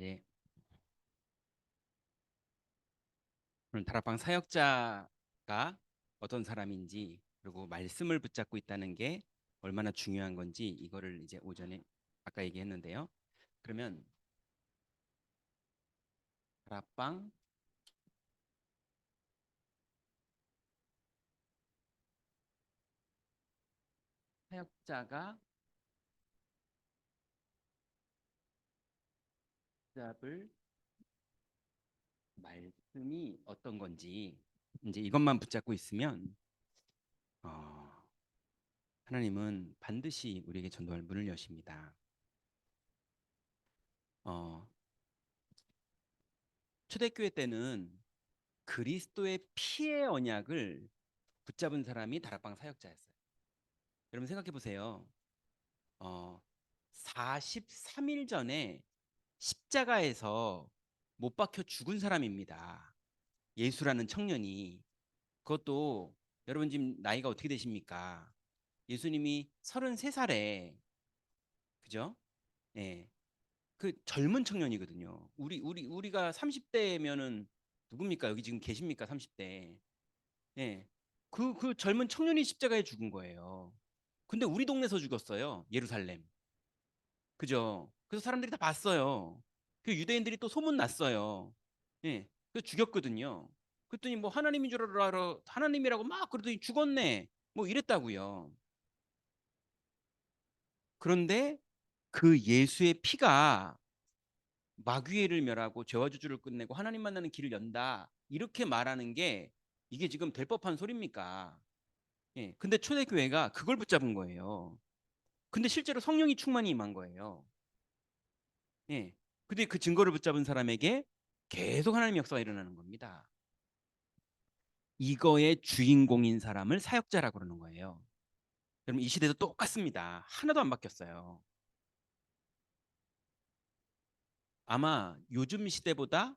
이제 오늘 다락방 사역자가 어떤 사람인지, 그리고 말씀을 붙잡고 있다는 게 얼마나 중요한 건지, 이거를 이제 오전에 아까 얘기했는데요. 그러면 다락방 사역자가 붙잡을 말씀이 어떤 건지, 이제 이것만 붙잡고 있으면 어, 하나님은 반드시 우리에게 전도할 문을 여십니다. 어, 초대교회 때는 그리스도의 피의 언약을 붙잡은 사람이 다락방 사역자였어요. 여러분 생각해 보세요. 어, 43일 전에 십자가에서 못 박혀 죽은 사람입니다. 예수라는 청년이. 그것도 여러분 지금 나이가 어떻게 되십니까? 예수님이 33살에, 그죠? 예. 그 젊은 청년이거든요. 우리가 30대면은 누굽니까? 여기 지금 계십니까? 30대. 예. 그 젊은 청년이 십자가에 죽은 거예요. 근데 우리 동네에서 죽었어요. 예루살렘. 그죠? 그래서 사람들이 다 봤어요. 그 유대인들이 또 소문 났어요. 예. 그 죽였거든요. 그랬더니 뭐 하나님인 줄 알아, 하나님이라고 막 그러더니 죽었네. 뭐 이랬다고요. 그런데 그 예수의 피가 마귀를 멸하고 죄와 저주를 끝내고 하나님 만나는 길을 연다. 이렇게 말하는 게 이게 지금 될 법한 소리입니까? 예. 근데 초대교회가 그걸 붙잡은 거예요. 근데 실제로 성령이 충만히 임한 거예요. 예. 근데 그 증거를 붙잡은 사람에게 계속 하나님의 역사가 일어나는 겁니다. 이거의 주인공인 사람을 사역자라고 그러는 거예요. 여러분 이 시대도 똑같습니다. 하나도 안 바뀌었어요. 아마 요즘 시대보다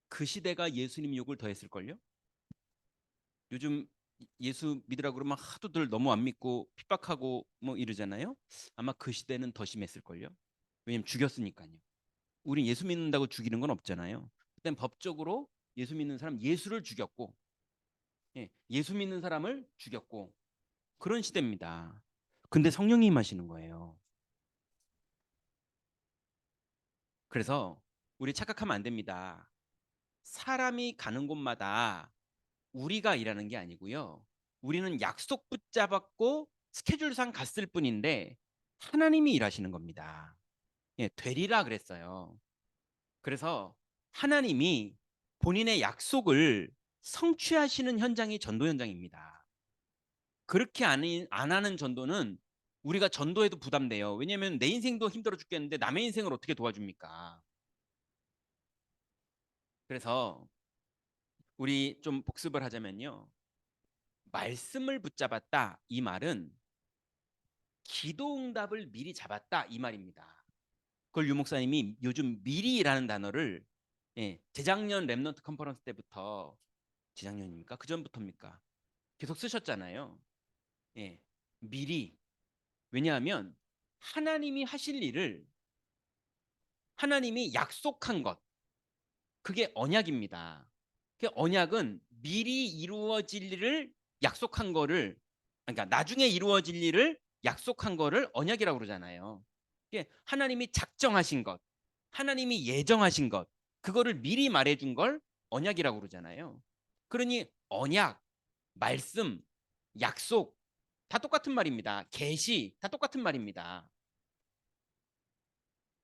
그 시대가 예수님 욕을 더 했을걸요? 요즘 예수 믿으라고 그러면 하도들 너무 안 믿고 핍박하고 뭐 이러잖아요. 아마 그 시대는 더 심했을걸요? 왜냐면 죽였으니까요. 우린 예수 믿는다고 죽이는 건 없잖아요. 그땐 법적으로 예수 믿는 사람 예수를 죽였고, 예, 예수 믿는 사람을 죽였고, 그런 시대입니다. 근데 성령이 임하시는 거예요. 그래서 우리 착각하면 안 됩니다. 사람이 가는 곳마다 우리가 일하는 게 아니고요. 우리는 약속 붙잡았고 스케줄상 갔을 뿐인데 하나님이 일하시는 겁니다. 예, 되리라 그랬어요. 그래서 하나님이 본인의 약속을 성취하시는 현장이 전도 현장입니다. 그렇게 안 하는 전도는 우리가 전도해도 부담돼요. 왜냐하면 내 인생도 힘들어 죽겠는데 남의 인생을 어떻게 도와줍니까? 그래서 우리 좀 복습을 하자면요. 말씀을 붙잡았다 이 말은 기도 응답을 미리 잡았다 이 말입니다. 그걸 유 목사님이 요즘 미리라는 단어를, 예, 재작년 랩넌트 컨퍼런스 때부터, 재작년입니까? 그 전부터입니까? 계속 쓰셨잖아요. 예, 미리. 왜냐하면 하나님이 하실 일을 하나님이 약속한 것, 그게 언약입니다. 그 언약은 미리 이루어질 일을 약속한 거를, 그러니까 나중에 이루어질 일을 약속한 거를 언약이라고 그러잖아요. 그게 하나님이 작정하신 것, 하나님이 예정하신 것, 그거를 미리 말해준 걸 언약이라고 그러잖아요. 그러니 언약, 말씀, 약속 다 똑같은 말입니다. 계시 다 똑같은 말입니다.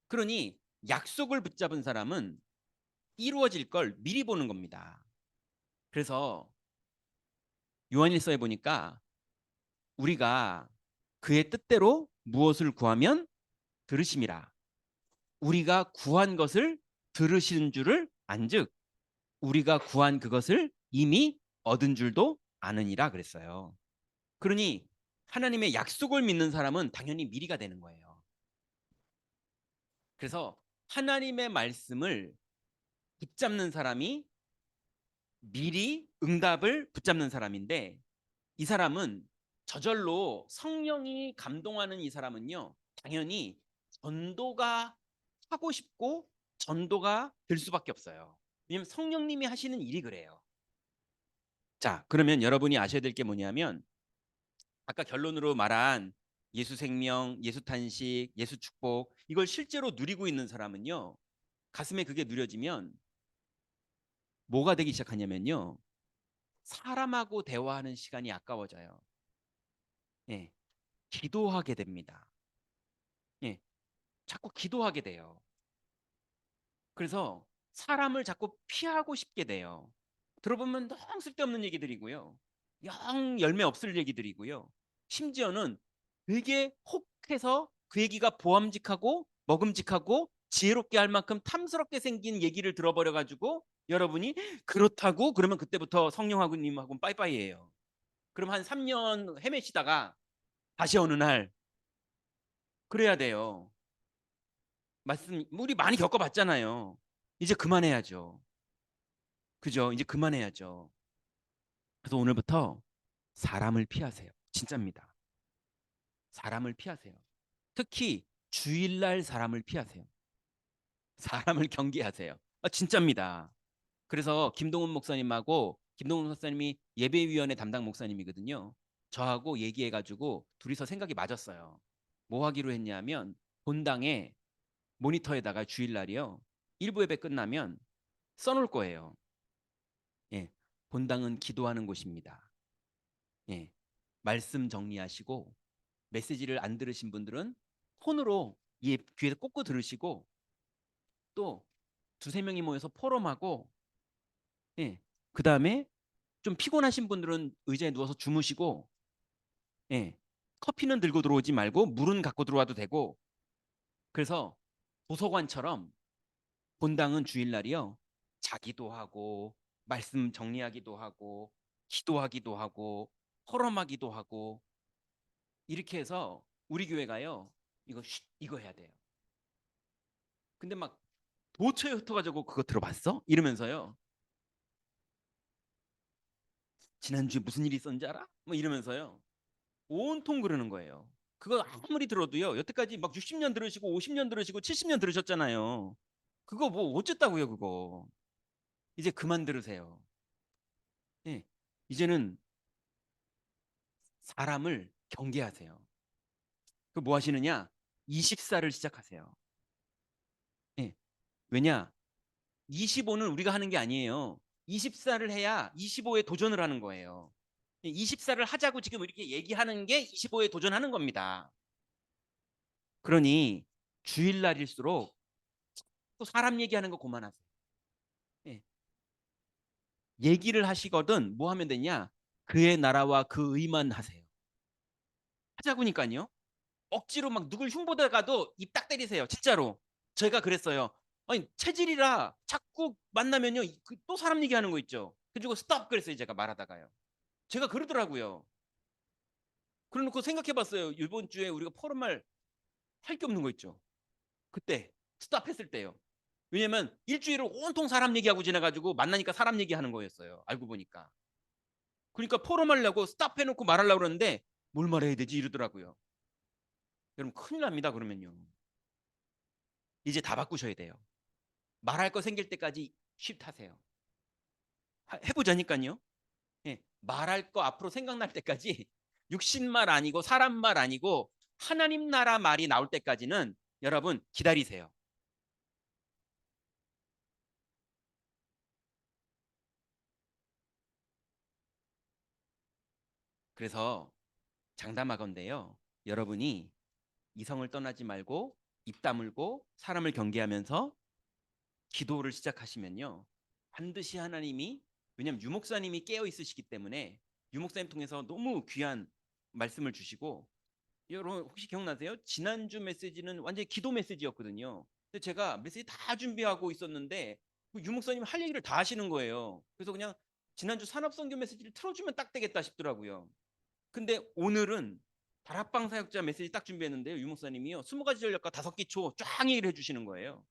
그러니 약속을 붙잡은 사람은 이루어질 걸 미리 보는 겁니다. 그래서 요한일서에 보니까 우리가 그의 뜻대로 무엇을 구하면 들으심이라. 우리가 구한 것을 들으시는 줄을 안즉 우리가 구한 그것을 이미 얻은 줄도 아느니라 그랬어요. 그러니 하나님의 약속을 믿는 사람은 당연히 미리가 되는 거예요. 그래서 하나님의 말씀을 붙잡는 사람이 미리 응답을 붙잡는 사람인데, 이 사람은 저절로 성령이 감동하는 이 사람은요, 당연히 전도가 하고 싶고 전도가 될 수밖에 없어요. 왜냐면 성령님이 하시는 일이 그래요. 자, 그러면 여러분이 아셔야 될 게 뭐냐면 아까 결론으로 말한 예수 생명, 예수 탄식, 예수 축복 이걸 실제로 누리고 있는 사람은요. 가슴에 그게 누려지면 뭐가 되기 시작하냐면요. 사람하고 대화하는 시간이 아까워져요. 예, 기도하게 됩니다. 예, 자꾸 기도하게 돼요. 그래서 사람을 자꾸 피하고 싶게 돼요. 들어보면 너무 쓸데없는 얘기들이고요. 영 열매 없을 얘기들이고요. 심지어는 되게 혹해서 그 얘기가 보암직하고 먹음직하고 지혜롭게 할 만큼 탐스럽게 생긴 얘기를 들어버려 가지고 여러분이 그렇다고 그러면 그때부터 성령하고님하고는 빠이빠이예요. 그럼 한 3년 헤매시다가 다시 어느 날 그래야 돼요. 말씀 우리 많이 겪어봤잖아요. 이제 그만해야죠. 그죠? 이제 그만해야죠. 그래서 오늘부터 사람을 피하세요. 진짜입니다. 사람을 피하세요. 특히 주일날 사람을 피하세요. 사람을 경계하세요. 진짜입니다. 그래서 김동훈 목사님하고 김동훈 목사님이 예배위원회 담당 목사님이거든요. 저하고 얘기해가지고 둘이서 생각이 맞았어요. 뭐 하기로 했냐면 본당에 모니터에다가 주일날이요. 일부 예배 끝나면 써놓을 거예요. 예, 본당은 기도하는 곳입니다. 예, 말씀 정리하시고 메시지를 안 들으신 분들은 폰으로 귀에서 꽂고 들으시고 또 두세 명이 모여서 포럼하고 예, 그 다음에 좀 피곤하신 분들은 의자에 누워서 주무시고 예, 커피는 들고 들어오지 말고 물은 갖고 들어와도 되고 그래서 도서관처럼 본당은 주일날이요 자기도 하고 말씀 정리하기도 하고 기도하기도 하고 포럼하기도 하고 이렇게 해서 우리 교회가요 이거 해야 돼요. 근데 막 도처에 흩어가지고 그거 들어봤어? 이러면서요. 지난주에 무슨 일이 있었는지 알아? 뭐 이러면서요. 온통 그러는 거예요. 그거 아무리 들어도요. 여태까지 막 60년 들으시고 50년 들으시고 70년 들으셨잖아요. 그거 뭐 어쨌다고요, 그거. 이제 그만 들으세요. 예. 이제는 사람을 경계하세요. 그 뭐 하시느냐? 20사를 시작하세요. 예. 왜냐? 25는 우리가 하는 게 아니에요. 20살을 해야 25에 도전을 하는 거예요. 20살을 하자고 지금 이렇게 얘기하는 게 25에 도전하는 겁니다. 그러니 주일날일수록 또 사람 얘기하는 거 그만하세요. 예. 얘기를 하시거든 뭐 하면 되냐? 그의 나라와 그 의만 하세요. 하자고니까요. 억지로 막 누굴 흉보다가도 입 딱 때리세요. 진짜로. 제가 그랬어요. 아니 체질이라 자꾸 만나면요 또 사람 얘기하는 거 있죠. 그리고 스톱 그랬어요. 제가 말하다가요. 제가 그러더라고요. 그래놓고 생각해봤어요. 이번 주에 우리가 포럼말 할 게 없는 거 있죠. 그때 스탑했을 때요. 왜냐면 일주일을 온통 사람 얘기하고 지나가지고 만나니까 사람 얘기하는 거였어요. 알고 보니까. 그러니까 포럼 하려고 스탑해놓고 말하려고 그러는데 뭘 말해야 되지 이러더라고요. 여러분 큰일 납니다. 그러면요. 이제 다 바꾸셔야 돼요. 말할 거 생길 때까지 쉿하세요. 해보자니까요. 예, 말할 거 앞으로 생각날 때까지 육신말 아니고 사람말 아니고 하나님 나라 말이 나올 때까지는 여러분 기다리세요. 그래서 장담하건대요. 여러분이 이성을 떠나지 말고 입 다물고 사람을 경계하면서 기도를 시작하시면요. 반드시 하나님이 왜냐하면 유목사님이 깨어 있으시기 때문에 유목사님 통해서 너무 귀한 말씀을 주시고 여러분 혹시 기억나세요? 지난주 메시지는 완전히 기도 메시지였거든요. 근데 제가 메시지 다 준비하고 있었는데 유목사님 할 얘기를 다 하시는 거예요. 그래서 그냥 지난주 산업선교 메시지를 틀어주면 딱 되겠다 싶더라고요. 근데 오늘은 다락방 사역자 메시지 딱 준비했는데요. 유목사님이요. 20가지 전략과 5기 초 쫙 얘기를 해주시는 거예요.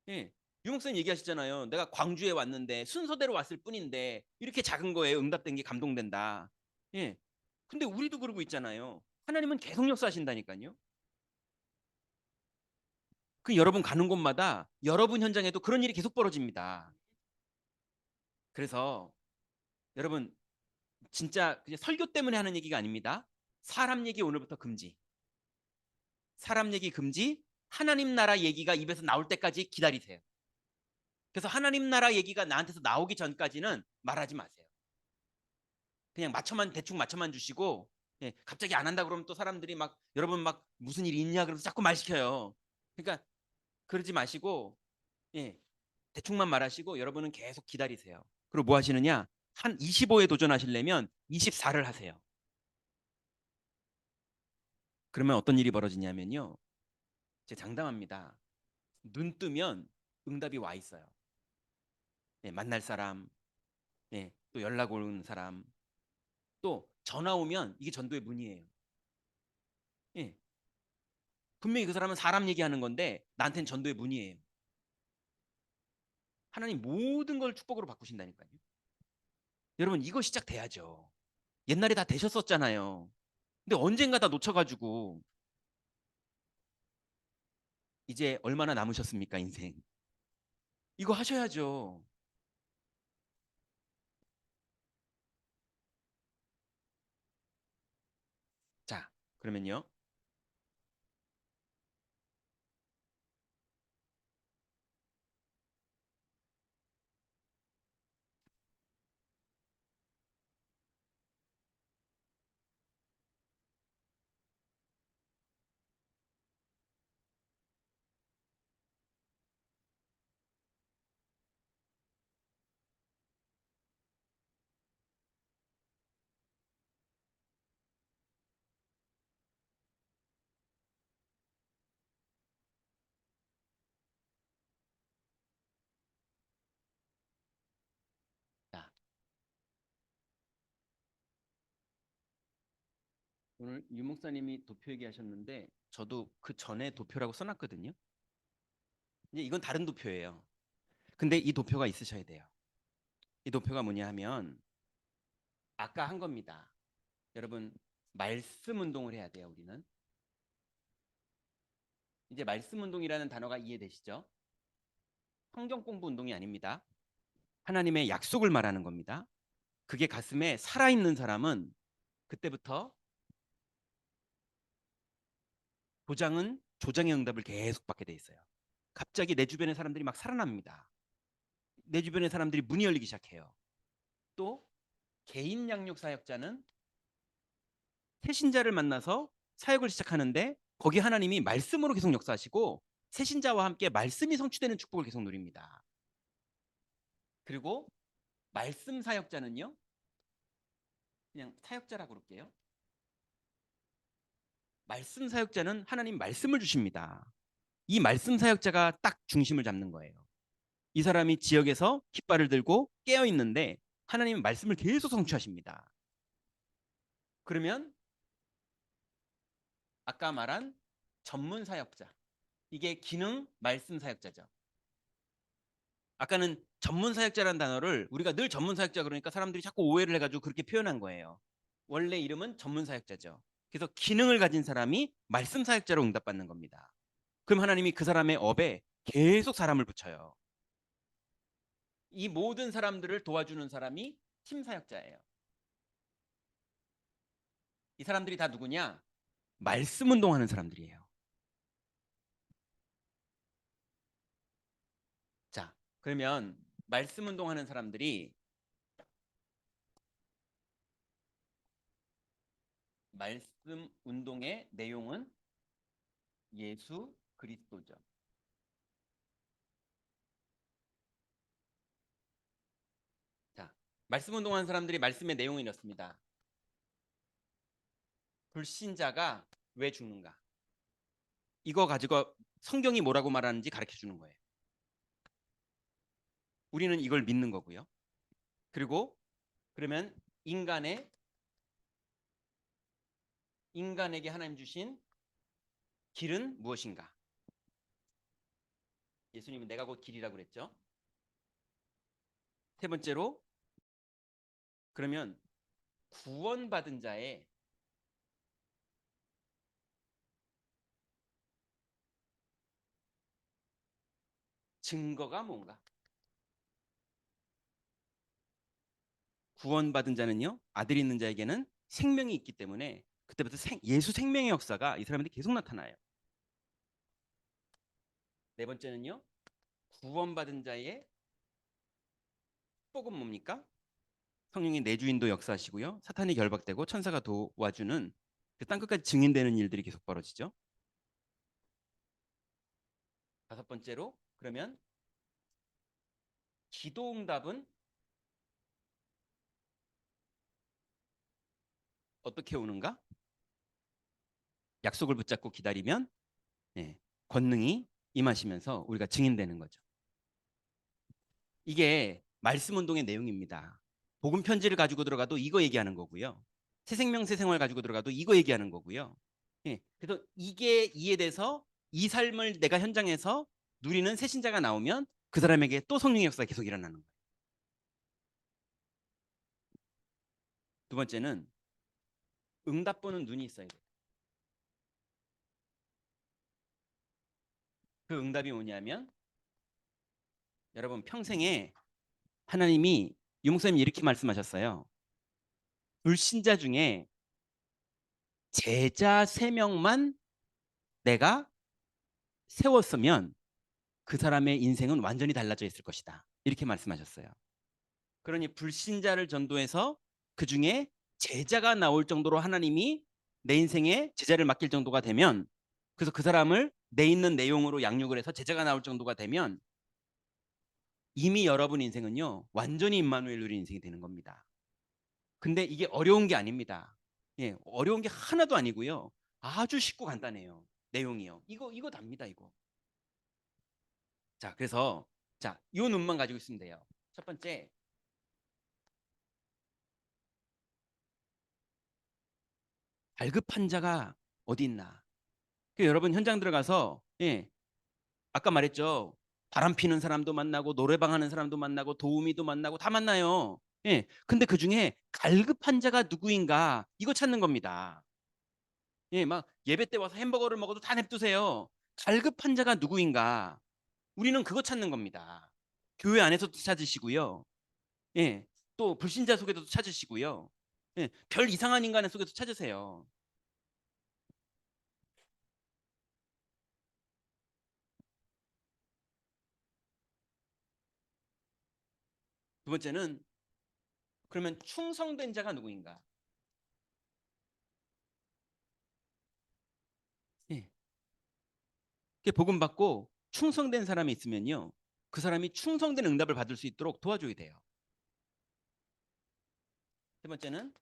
예. 유목사님 얘기하시잖아요. 내가 광주에 왔는데 순서대로 왔을 뿐인데 이렇게 작은 거에 응답된 게 감동된다. 예. 근데 우리도 그러고 있잖아요. 하나님은 계속 역사하신다니까요. 그 여러분 가는 곳마다 여러분 현장에도 그런 일이 계속 벌어집니다. 그래서 여러분 진짜 그냥 설교 때문에 하는 얘기가 아닙니다. 사람 얘기 오늘부터 금지. 사람 얘기 금지. 하나님 나라 얘기가 입에서 나올 때까지 기다리세요. 그래서 하나님 나라 얘기가 나한테서 나오기 전까지는 말하지 마세요. 그냥 대충 맞춰만 주시고, 예, 갑자기 안 한다 그러면 또 사람들이 막 여러분 막 무슨 일이 있냐 그러면서 자꾸 말 시켜요. 그러니까 그러지 마시고, 예, 대충만 말하시고 여러분은 계속 기다리세요. 그리고 뭐 하시느냐? 한 25에 도전하시려면 24를 하세요. 그러면 어떤 일이 벌어지냐면요. 제 장담합니다. 눈 뜨면 응답이 와 있어요. 예, 만날 사람, 예, 또 연락 오는 사람, 또 전화 오면 이게 전도의 문이에요. 예, 분명히 그 사람은 사람 얘기하는 건데 나한테는 전도의 문이에요. 하나님 모든 걸 축복으로 바꾸신다니까요. 여러분 이거 시작돼야죠. 옛날에 다 되셨었잖아요. 근데 언젠가 다 놓쳐가지고 이제 얼마나 남으셨습니까, 인생? 이거 하셔야죠. 자, 그러면요. 자, 오늘 유 목사님이 도표 얘기하셨는데 저도 그 전에 도표라고 써놨거든요. 이제 이건 다른 도표예요. 근데 이 도표가 있으셔야 돼요. 이 도표가 뭐냐 하면 아까 한 겁니다. 여러분 말씀 운동을 해야 돼요. 우리는 이제 말씀 운동이라는 단어가 이해되시죠? 성경 공부 운동이 아닙니다. 하나님의 약속을 말하는 겁니다. 그게 가슴에 살아있는 사람은 그때부터 조장의 응답을 계속 받게 돼 있어요. 갑자기 내 주변의 사람들이 막 살아납니다. 내 주변의 사람들이 문이 열리기 시작해요. 또 개인 양육 사역자는 새신자를 만나서 사역을 시작하는데 거기 하나님이 말씀으로 계속 역사하시고 새신자와 함께 말씀이 성취되는 축복을 계속 누립니다. 그리고 말씀 사역자는요. 그냥 사역자라고 그럴게요. 말씀 사역자는 하나님 말씀을 주십니다. 이 말씀 사역자가 딱 중심을 잡는 거예요. 이 사람이 지역에서 깃발을 들고 깨어 있는데 하나님은 말씀을 계속 성취하십니다. 그러면 아까 말한 전문 사역자, 이게 기능 말씀 사역자죠. 아까는 전문 사역자라는 단어를 우리가 늘 전문 사역자 그러니까 사람들이 자꾸 오해를 해가지고 그렇게 표현한 거예요. 원래 이름은 전문 사역자죠. 그래서 기능을 가진 사람이 말씀 사역자로 응답받는 겁니다. 그럼 하나님이 그 사람의 업에 계속 사람을 붙여요. 이 모든 사람들을 도와주는 사람이 팀 사역자예요. 이 사람들이 다 누구냐? 말씀 운동하는 사람들이에요. 자, 그러면 말씀 운동하는 사람들이 말씀 운동의 내용은 예수 그리스도죠. 자, 말씀 운동하는 사람들이 말씀의 내용이 이렇습니다. 불신자가 왜 죽는가? 이거 가지고 성경이 뭐라고 말하는지 가르쳐 주는 거예요. 우리는 이걸 믿는 거고요. 그리고 그러면 인간에게 하나님 주신 길은 무엇인가? 예수님은 내가 곧 길이라고 그랬죠. 세 번째로 그러면 구원받은 자의 증거가 뭔가? 구원받은 자는요, 아들이 있는 자에게는 생명이 있기 때문에 그때부터 예수 생명의 역사가 이 사람한테 계속 나타나요. 네 번째는요, 구원받은 자의 축복은 뭡니까? 성령이 내주인도 역사하시고요, 사탄이 결박되고 천사가 도와주는 그 땅끝까지 증인되는 일들이 계속 벌어지죠. 다섯 번째로, 그러면 기도 응답은 어떻게 오는가? 약속을 붙잡고 기다리면, 예, 권능이 임하시면서 우리가 증인되는 거죠. 이게 말씀 운동의 내용입니다. 복음 편지를 가지고 들어가도 이거 얘기하는 거고요. 새 생명 새 생활 가지고 들어가도 이거 얘기하는 거고요. 예, 그래서 이게 이해돼서 이 삶을 내가 현장에서 누리는 새 신자가 나오면 그 사람에게 또 성령의 역사가 계속 일어나는 거예요. 두 번째는 응답 보는 눈이 있어야 돼요. 그 응답이 뭐냐면, 여러분 평생에 하나님이, 유목사님이 이렇게 말씀하셨어요. 불신자 중에 제자 3명만 내가 세웠으면 그 사람의 인생은 완전히 달라져 있을 것이다. 이렇게 말씀하셨어요. 그러니 불신자를 전도해서 그 중에 제자가 나올 정도로 하나님이 내 인생에 제자를 맡길 정도가 되면, 그래서 그 사람을 내 있는 내용으로 양육을 해서 제자가 나올 정도가 되면 이미 여러분 인생은요, 완전히 임마누엘 누린 인생이 되는 겁니다. 근데 이게 어려운 게 아닙니다. 예, 어려운 게 하나도 아니고요. 아주 쉽고 간단해요. 내용이요. 이거 답니다, 이거. 자, 그래서 자, 이 눈만 가지고 있으면 돼요. 첫 번째, 발급한 자가 어디 있나? 여러분 현장 들어가서, 예, 아까 말했죠. 바람 피는 사람도 만나고 노래방 하는 사람도 만나고 도우미도 만나고 다 만나요. 예, 근데 그 중에 갈급한 자가 누구인가? 이거 찾는 겁니다. 예, 막 예배 때 와서 햄버거를 먹어도 다 냅두세요. 갈급한 자가 누구인가? 우리는 그거 찾는 겁니다. 교회 안에서도 찾으시고요. 예, 또 불신자 속에도 찾으시고요. 예, 별 이상한 인간의 속에도 찾으세요. 두 번째는, 그러면 충성된 자가 누구인가? 예, 복음 받고 충성된 사람이 있으면요, 그 사람이 충성된 응답을 받을 수 있도록 도와줘야 돼요. 세 번째는,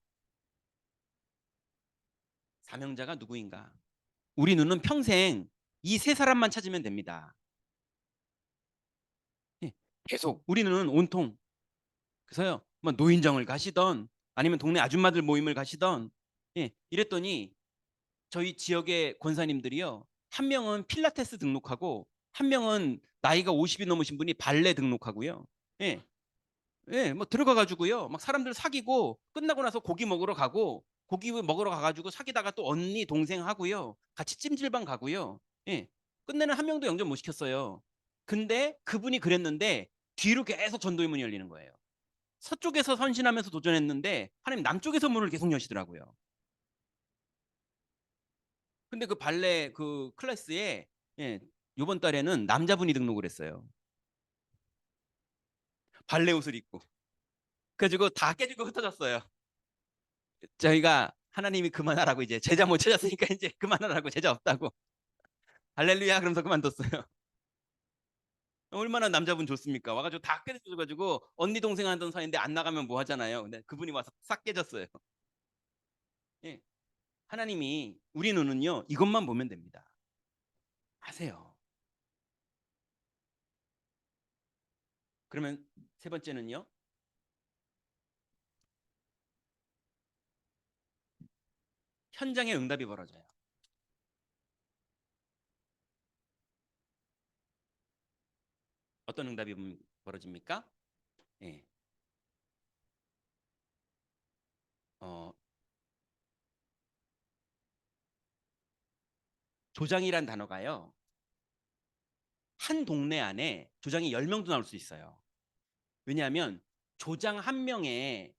사명자가 누구인가? 우리 눈은 평생 이 세 사람만 찾으면 됩니다. 예, 계속 우리 눈은 온통, 그래서요, 뭐 노인정을 가시던 아니면 동네 아줌마들 모임을 가시던, 예, 이랬더니 저희 지역의 권사님들이요, 한 명은 필라테스 등록하고 한 명은 나이가 50이 넘으신 분이 발레 등록하고요. 예, 예, 뭐 들어가가지고요, 막 사람들 사귀고 끝나고 나서 고기 먹으러 가고, 고기 먹으러 가가지고 사귀다가 또 언니 동생 하고요, 같이 찜질방 가고요. 예, 끝내는 한 명도 영접 못 시켰어요. 근데 그분이 그랬는데 뒤로 계속 전도의 문이 열리는 거예요. 서쪽에서 선신하면서 도전했는데 하나님 남쪽에서 문을 계속 여시더라고요. 근데 그 발레 그 클래스에, 예, 요번 달에는 남자분이 등록을 했어요. 발레 옷을 입고. 그래가지고 다 깨지고 흩어졌어요. 저희가 하나님이 그만하라고, 이제 제자 못 찾았으니까 이제 그만하라고, 제자 없다고. 할렐루야 그러면서 그만뒀어요. 얼마나 남자분 좋습니까? 와가지고 다 깨져가지고 언니 동생 하던 사이인데 안 나가면 뭐 하잖아요. 근데 그분이 와서 싹 깨졌어요. 예. 하나님이 우리 눈은요, 이것만 보면 됩니다. 하세요. 그러면 세 번째는요, 현장에 응답이 벌어져요. 어떤 응답이 벌어집니까? 예. 어, 조장이란 단어가요, 한 동네 안에 조장이 10명도 나올 수 있어요. 왜냐하면 조장 한 명에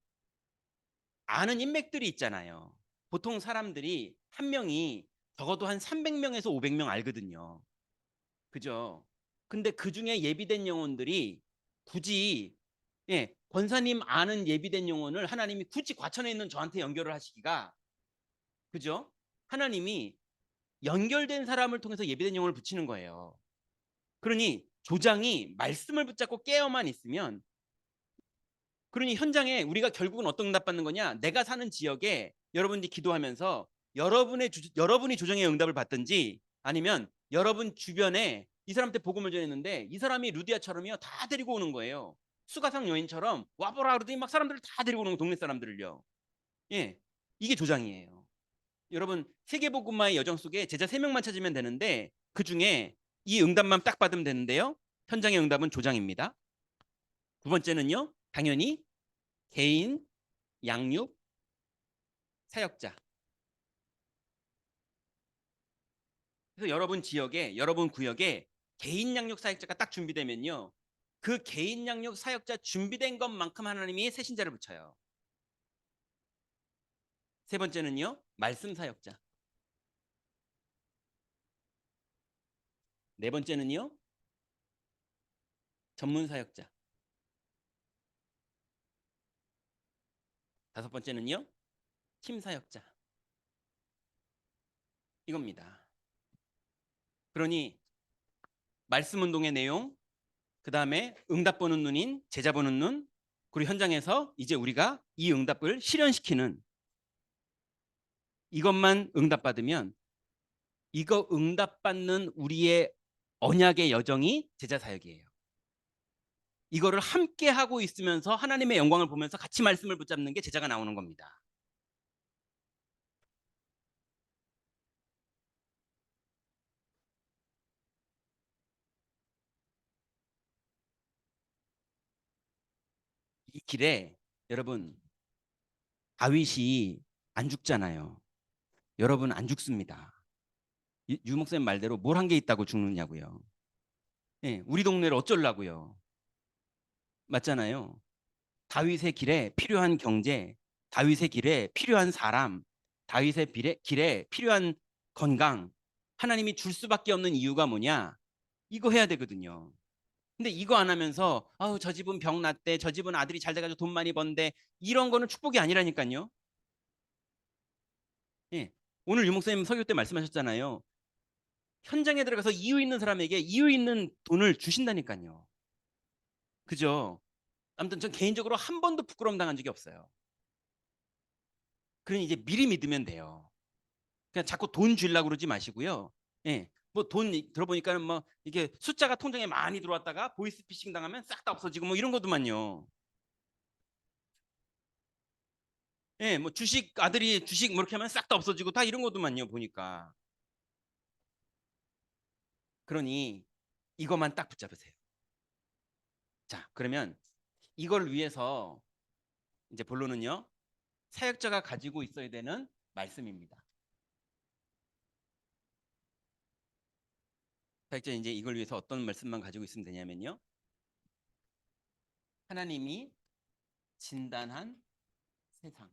아는 인맥들이 있잖아요. 보통 사람들이 한 명이 적어도 한 300명에서 500명 알거든요. 그죠? 근데 그 중에 예비된 영혼들이 굳이 권사님 아는 예비된 영혼을 하나님이 굳이 과천에 있는 저한테 연결을 하시기가, 그죠? 하나님이 연결된 사람을 통해서 예비된 영혼을 붙이는 거예요. 그러니 조장이 말씀을 붙잡고 깨어만 있으면, 그러니 현장에 우리가 결국은 어떤 응답 받는 거냐? 내가 사는 지역에 여러분들이 기도하면서 여러분이 조정의 응답을 받든지, 아니면 여러분 주변에 이 사람한테 복음을 전했는데 이 사람이 루디아처럼요 다 데리고 오는 거예요. 수가상 여인처럼 와보라 그러더니 막 사람들을 다 데리고 오는 거, 동네 사람들을요. 예, 이게 조장이에요. 여러분 세계복음화의 여정 속에 제자 3명만 찾으면 되는데 그 중에 이 응답만 딱 받으면 되는데요. 현장의 응답은 조장입니다. 두 번째는요, 당연히 개인 양육 사역자. 그래서 여러분 지역에, 여러분 구역에 개인 양육 사역자가 딱 준비되면요, 그 개인 양육 사역자 준비된 것만큼 하나님이 새 신자를 붙여요. 세 번째는요, 말씀 사역자. 네 번째는요, 전문 사역자. 다섯 번째는요, 팀 사역자. 이겁니다. 그러니 말씀 운동의 내용, 그 다음에 응답 보는 눈인 제자 보는 눈, 그리고 현장에서 이제 우리가 이 응답을 실현시키는, 이것만 응답받으면, 이거 응답받는 우리의 언약의 여정이 제자 사역이에요. 이거를 함께 하고 있으면서 하나님의 영광을 보면서 같이 말씀을 붙잡는 게 제자가 나오는 겁니다. 이 길에 여러분 다윗이 안 죽잖아요. 여러분 안 죽습니다. 유 목사님 말대로 뭘 한 게 있다고 죽느냐고요. 우리 동네를 어쩌려고요. 맞잖아요. 다윗의 길에 필요한 경제, 다윗의 길에 필요한 사람, 다윗의 길에 필요한 건강, 하나님이 줄 수밖에 없는 이유가 뭐냐? 이거 해야 되거든요. 근데 이거 안 하면서 아우 저 집은 병 났대, 저 집은 아들이 잘 돼가지고 돈 많이 번대, 이런 거는 축복이 아니라니까요. 예. 오늘 유 목사님 설교 때 말씀하셨잖아요. 현장에 들어가서 이유 있는 사람에게 이유 있는 돈을 주신다니까요. 그죠? 아무튼 전 개인적으로 한 번도 부끄러움 당한 적이 없어요. 그러니 이제 미리 믿으면 돼요. 그냥 자꾸 돈 주려고 그러지 마시고요. 예. 뭐 돈 들어보니까는 뭐 이게 숫자가 통장에 많이 들어왔다가 보이스피싱 당하면 싹 다 없어지고 뭐 이런 것도만요. 예, 뭐 주식 아들이 주식 뭐 이렇게 하면 싹 다 없어지고 다 이런 것도만요 보니까. 그러니 이것만 딱 붙잡으세요. 자, 그러면 이걸 위해서 이제 본론은요, 사역자가 가지고 있어야 되는 말씀입니다. 사역자 이제 이걸 위해서 어떤 말씀만 가지고 있으면 되냐면요, 하나님이 진단한 세상.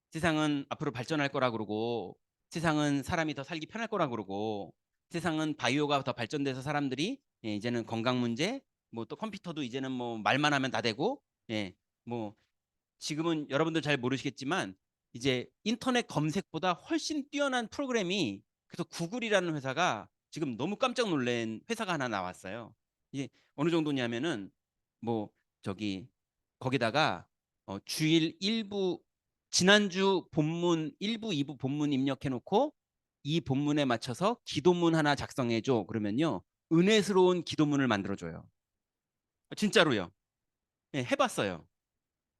세상은 앞으로 발전할 거라 그러고, 세상은 사람이 더 살기 편할 거라 그러고, 세상은 바이오가 더 발전돼서 사람들이 이제는 건강 문제, 뭐 또 컴퓨터도 이제는 뭐 말만 하면 다 되고, 뭐 지금은 여러분들 잘 모르시겠지만 이제 인터넷 검색보다 훨씬 뛰어난 프로그램이, 그래서 구글이라는 회사가 지금 너무 깜짝 놀란 회사가 하나 나왔어요. 이게 어느 정도냐면은 뭐 저기 거기다가 주일 일부, 지난주 본문 1부 2부 본문 입력해 놓고 이 본문에 맞춰서 기도문 하나 작성해 줘 그러면요, 은혜스러운 기도문을 만들어 줘요. 진짜로요. 해봤어요.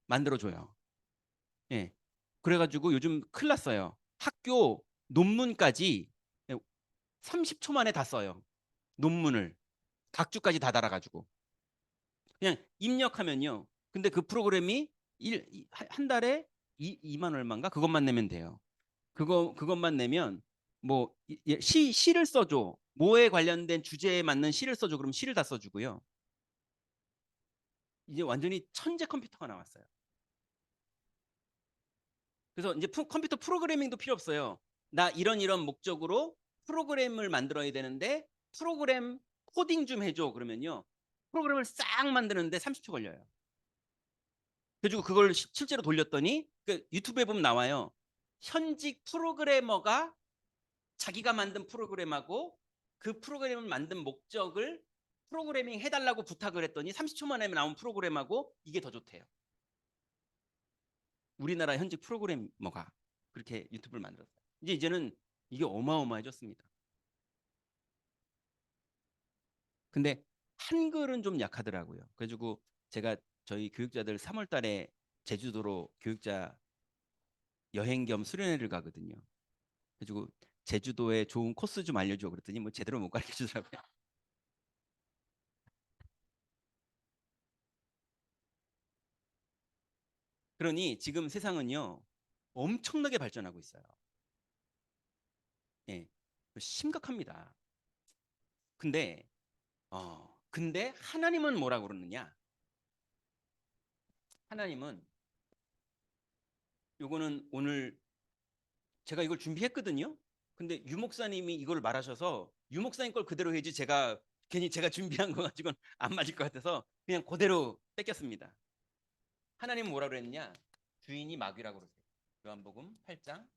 만들어 줘요. 예. 그래가지고 요즘 큰일 났어요. 학교 논문까지 30초 만에 다 써요. 논문을 각주까지 다 달아가지고 그냥 입력하면요. 근데 그 프로그램이 한 달에 2만 얼마인가 그것만 내면 돼요. 그것만 내면 뭐 시를 써줘. 뭐에 관련된 주제에 맞는 시를 써줘. 그럼 시를 다 써주고요. 이제 완전히 천재 컴퓨터가 나왔어요. 그래서 이제 컴퓨터 프로그래밍도 필요 없어요. 나 이런 목적으로 프로그램을 만들어야 되는데 프로그램 코딩 좀 해줘. 그러면요. 프로그램을 싹 만드는데 30초 걸려요. 그래가지고 그걸 실제로 돌렸더니 그 유튜브에 보면 나와요. 현직 프로그래머가 자기가 만든 프로그램하고 그 프로그램을 만든 목적을 프로그래밍 해달라고 부탁을 했더니 30초 만에 나온 프로그램하고 이게 더 좋대요. 우리나라 현직 프로그래머가 그렇게 유튜브를 만들었어요. 이제는 이게 어마어마해졌습니다. 근데 한글은 좀 약하더라고요. 그래가지고 제가 저희 교육자들 3월 달에 제주도로 교육자 여행 겸 수련회를 가거든요. 그래가지고 제주도에 좋은 코스 좀 알려줘 그랬더니 뭐 제대로 못 가르쳐 주더라고요. 그러니 지금 세상은요 엄청나게 발전하고 있어요. 예, 심각합니다. 근데 하나님은 뭐라고 그러느냐? 하나님은 요거는 오늘 제가 이걸 준비했거든요. 근데 유 목사님이 이걸 말하셔서 유 목사님 걸 그대로 해야지 제가 괜히 제가 준비한 거 가지고는 안 맞을 것 같아서 그냥 그대로 뺏겼습니다. 하나님은 뭐라 그랬냐? 주인이 마귀라고 그러세요. 요한복음 8장.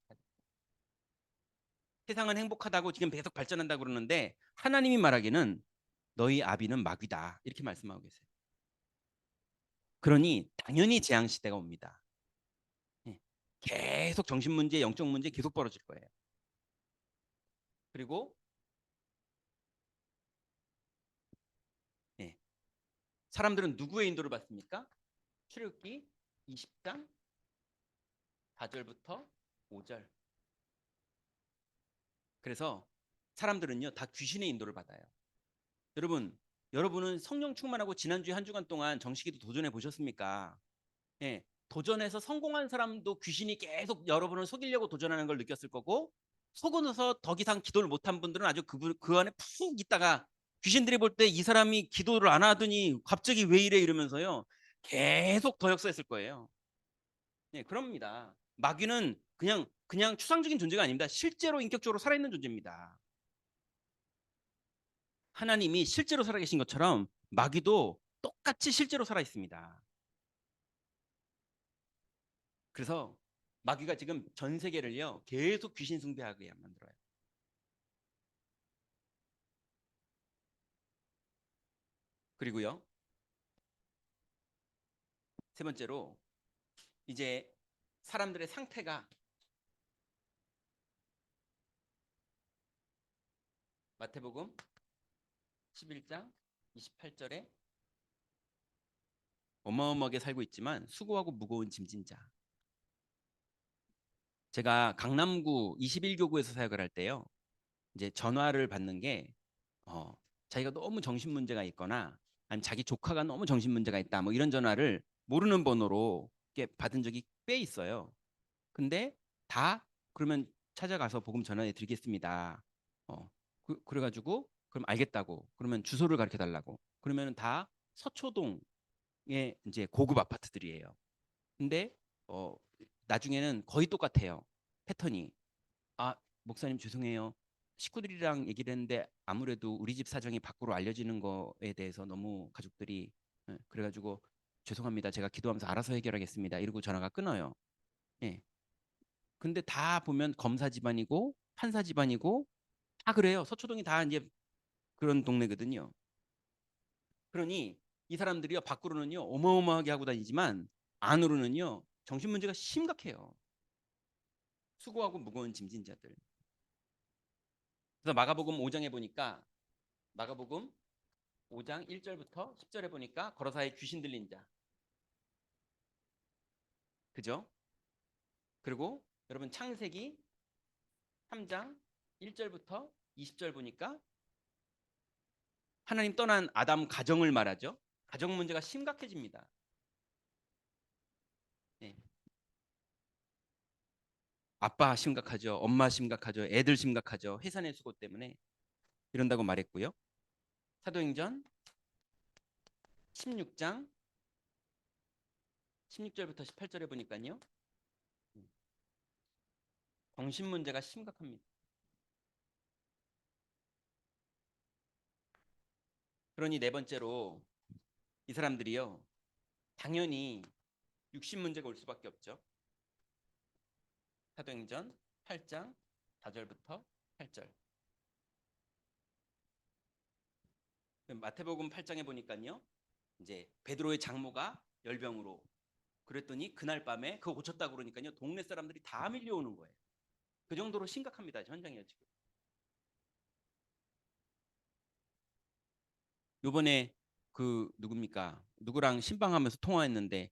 세상은 행복하다고 지금 계속 발전한다고 그러는데 하나님이 말하기는 너희 아비는 마귀다. 이렇게 말씀하고 계세요. 그러니 당연히 재앙 시대가 옵니다. 예. 계속 정신 문제, 영적 문제 계속 벌어질 거예요. 그리고 예. 사람들은 누구의 인도를 받습니까? 출애굽기 20장 4절부터 5절. 그래서 사람들은요 다 귀신의 인도를 받아요. 여러분, 여러분은 성령 충만하고 지난주에 한 주간 동안 정식기도 도전해 보셨습니까? 예, 도전해서 성공한 사람도 귀신이 계속 여러분을 속이려고 도전하는 걸 느꼈을 거고 속어서 더 이상 기도를 못한 분들은 아주 그 안에 푹 있다가 귀신들이 볼 때 이 사람이 기도를 안 하더니 갑자기 왜 이래 이러면서요 계속 더 역사했을 거예요. 네, 그럽니다. 마귀는 그냥 추상적인 존재가 아닙니다. 실제로 인격적으로 살아있는 존재입니다. 하나님이 실제로 살아계신 것처럼 마귀도 똑같이 실제로 살아있습니다. 그래서 마귀가 지금 전 세계를요 계속 귀신 숭배하게 만들어요. 그리고요 세 번째로 이제 사람들의 상태가 마태복음 11장 28절에 어마어마하게 살고 있지만 수고하고 무거운 짐진 자. 제가 강남구 21교구에서 사역을 할 때요 이제 전화를 받는 게 어, 자기가 너무 정신 문제가 있거나 아니면 자기 조카가 너무 정신 문제가 있다 뭐 이런 전화를 모르는 번호로 이렇게 받은 적이 꽤 있어요. 근데 다 그러면 찾아가서 복음 전환해 드리겠습니다. 그래가지고 그럼 알겠다고 그러면 주소를 가르쳐 달라고 그러면 다 서초동의 이제 고급 아파트들이에요. 근데 어, 나중에는 거의 똑같아요. 패턴이. 아, 목사님 죄송해요. 식구들이랑 얘기를 했는데 아무래도 우리 집 사정이 밖으로 알려지는 거에 대해서 너무 가족들이 그래가지고 죄송합니다. 제가 기도하면서 알아서 해결하겠습니다. 이러고 전화가 끊어요. 예. 근데 다 보면 검사 집안이고 판사 집안이고 다 그래요. 서초동이 다 이제 그런 동네거든요. 그러니 이 사람들이요 밖으로는요 어마어마하게 하고 다니지만 안으로는요 정신 문제가 심각해요. 수고하고 무거운 짐진 자들. 그래서 마가복음 5장에 보니까 마가복음 5장 1절부터 10절에 보니까 걸어사의 귀신 들린 자. 그죠? 그리고 여러분 창세기 3장 1절부터 20절 보니까 하나님 떠난 아담 가정을 말하죠. 가정 문제가 심각해집니다. 네. 아빠 심각하죠. 엄마 심각하죠. 애들 심각하죠. 회사 내 수고 때문에. 이런다고 말했고요. 사도행전 16장 16절부터 18절에 보니까요. 정신 문제가 심각합니다. 그러니 네 번째로 이 사람들이요. 당연히 육신 문제가 올 수밖에 없죠. 사도행전 8장 4절부터 8절. 마태복음 8장에 보니까요. 이제 베드로의 장모가 열병으로 그랬더니 그날 밤에 그거 고쳤다고 그러니까요. 동네 사람들이 다 밀려오는 거예요. 그 정도로 심각합니다. 현장이요 지금. 요번에 그 누굽니까? 누구랑 신방하면서 통화했는데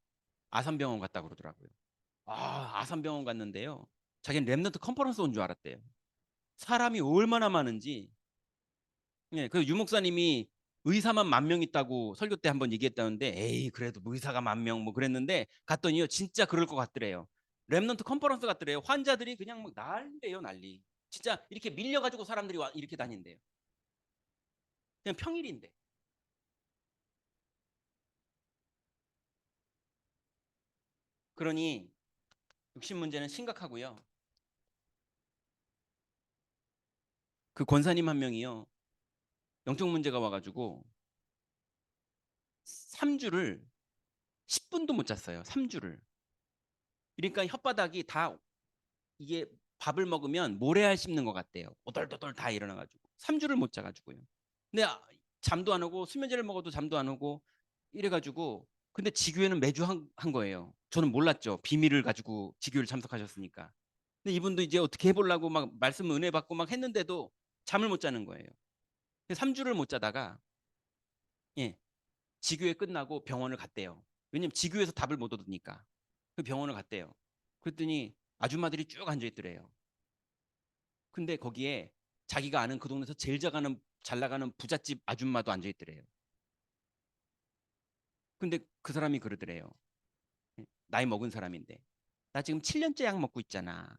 아산병원 갔다 그러더라고요. 아산병원 갔는데요. 자기는 랩넌트 컨퍼런스 온 줄 알았대요. 사람이 얼마나 많은지. 예, 그 유목사님이 의사만 10,000명 있다고 설교 때 한번 얘기했다는데 에이 그래도 뭐 의사가 10,000명 뭐 그랬는데 갔더니요 진짜 그럴 것 같더래요. 랩넌트 컨퍼런스 같더래요. 환자들이 그냥 막 난리예요 난리. 진짜 이렇게 밀려가지고 사람들이 이렇게 다닌대요. 그냥 평일인데. 그러니 육신 문제는 심각하고요. 그 권사님 한 명이요 영적 문제가 와가지고 3주를 10분도 못 잤어요. 3주를. 그러니까 혓바닥이 다 이게 밥을 먹으면 모래알 씹는 것 같대요. 오돌도돌 다 일어나가지고 3주를 못 자가지고요. 근데 잠도 안 오고 수면제를 먹어도 잠도 안 오고 이래가지고 근데 지교회는 매주 한 거예요. 저는 몰랐죠. 비밀을 가지고 지교회를 참석하셨으니까. 근데 이분도 이제 어떻게 해보려고 막 말씀 은혜 받고 막 했는데도 잠을 못 자는 거예요. 3주를 못 자다가 예, 지교회 끝나고 병원을 갔대요. 왜냐면 지교회에서 답을 못 얻으니까. 그 병원을 갔대요. 그랬더니 아줌마들이 쭉 앉아 있더래요. 근데 거기에 자기가 아는 그 동네에서 제일 잘 나가는 부잣집 아줌마도 앉아 있더래요. 근데 그 사람이 그러더래요. 나이 먹은 사람인데 나 지금 7년째 약 먹고 있잖아.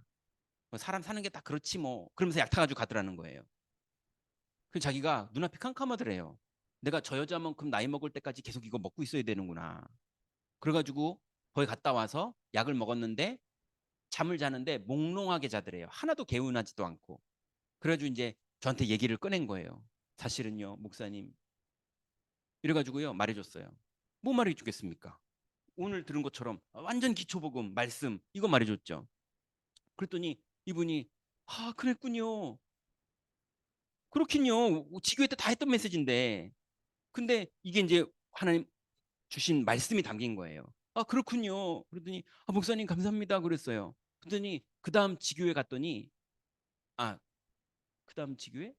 뭐 사람 사는 게 다 그렇지 뭐. 그러면서 약 타가지고 가더라는 거예요. 그 자기가 눈앞이 캄캄하더래요. 내가 저 여자만큼 나이 먹을 때까지 계속 이거 먹고 있어야 되는구나. 그래가지고 거기 갔다 와서 약을 먹었는데 잠을 자는데 몽롱하게 자더래요. 하나도 개운하지도 않고. 그래가지고 이제 저한테 얘기를 꺼낸 거예요. 사실은요, 목사님. 이래가지고요, 말해줬어요. 뭐 말해주겠습니까? 오늘 들은 것처럼 완전 기초복음, 말씀, 이거 말해줬죠. 그랬더니 이분이, 그랬군요. 그렇긴요. 지교회 때 다 했던 메시지인데. 근데 이게 이제 하나님 주신 말씀이 담긴 거예요. 그렇군요. 그러더니, 목사님 감사합니다. 그랬어요. 그랬더니, 그 다음 지교회 갔더니, 아, 그 다음 지교회?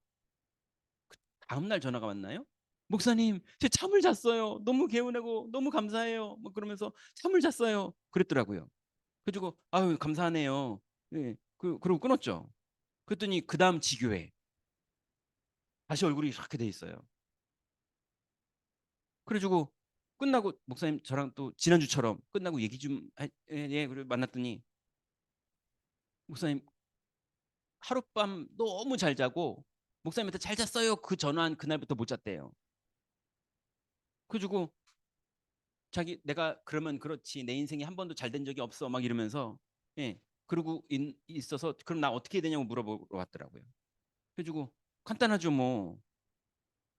다음날 전화가 왔나요? 목사님, 제 잠을 잤어요. 너무 개운하고 너무 감사해요. 뭐 그러면서 잠을 잤어요. 그랬더라고요. 그래가지고 아유 감사하네요. 예, 그러고 끊었죠. 그랬더니 그 다음 지교회 다시 얼굴이 이렇게 돼 있어요. 그래가지고 끝나고 목사님 저랑 또 지난주처럼 끝나고 얘기 좀 예, 그리고 만났더니 목사님 하룻밤 너무 잘 자고 목사님한테 잘 잤어요. 그 전화한 그날부터 못 잤대요. 그래가지고 자기 내가 그러면 그렇지 내 인생이 한 번도 잘 된 적이 없어 막 이러면서 예 그러고 있어서 그럼 나 어떻게 해야 되냐고 물어보러 왔더라고요. 그래가지고 간단하죠 뭐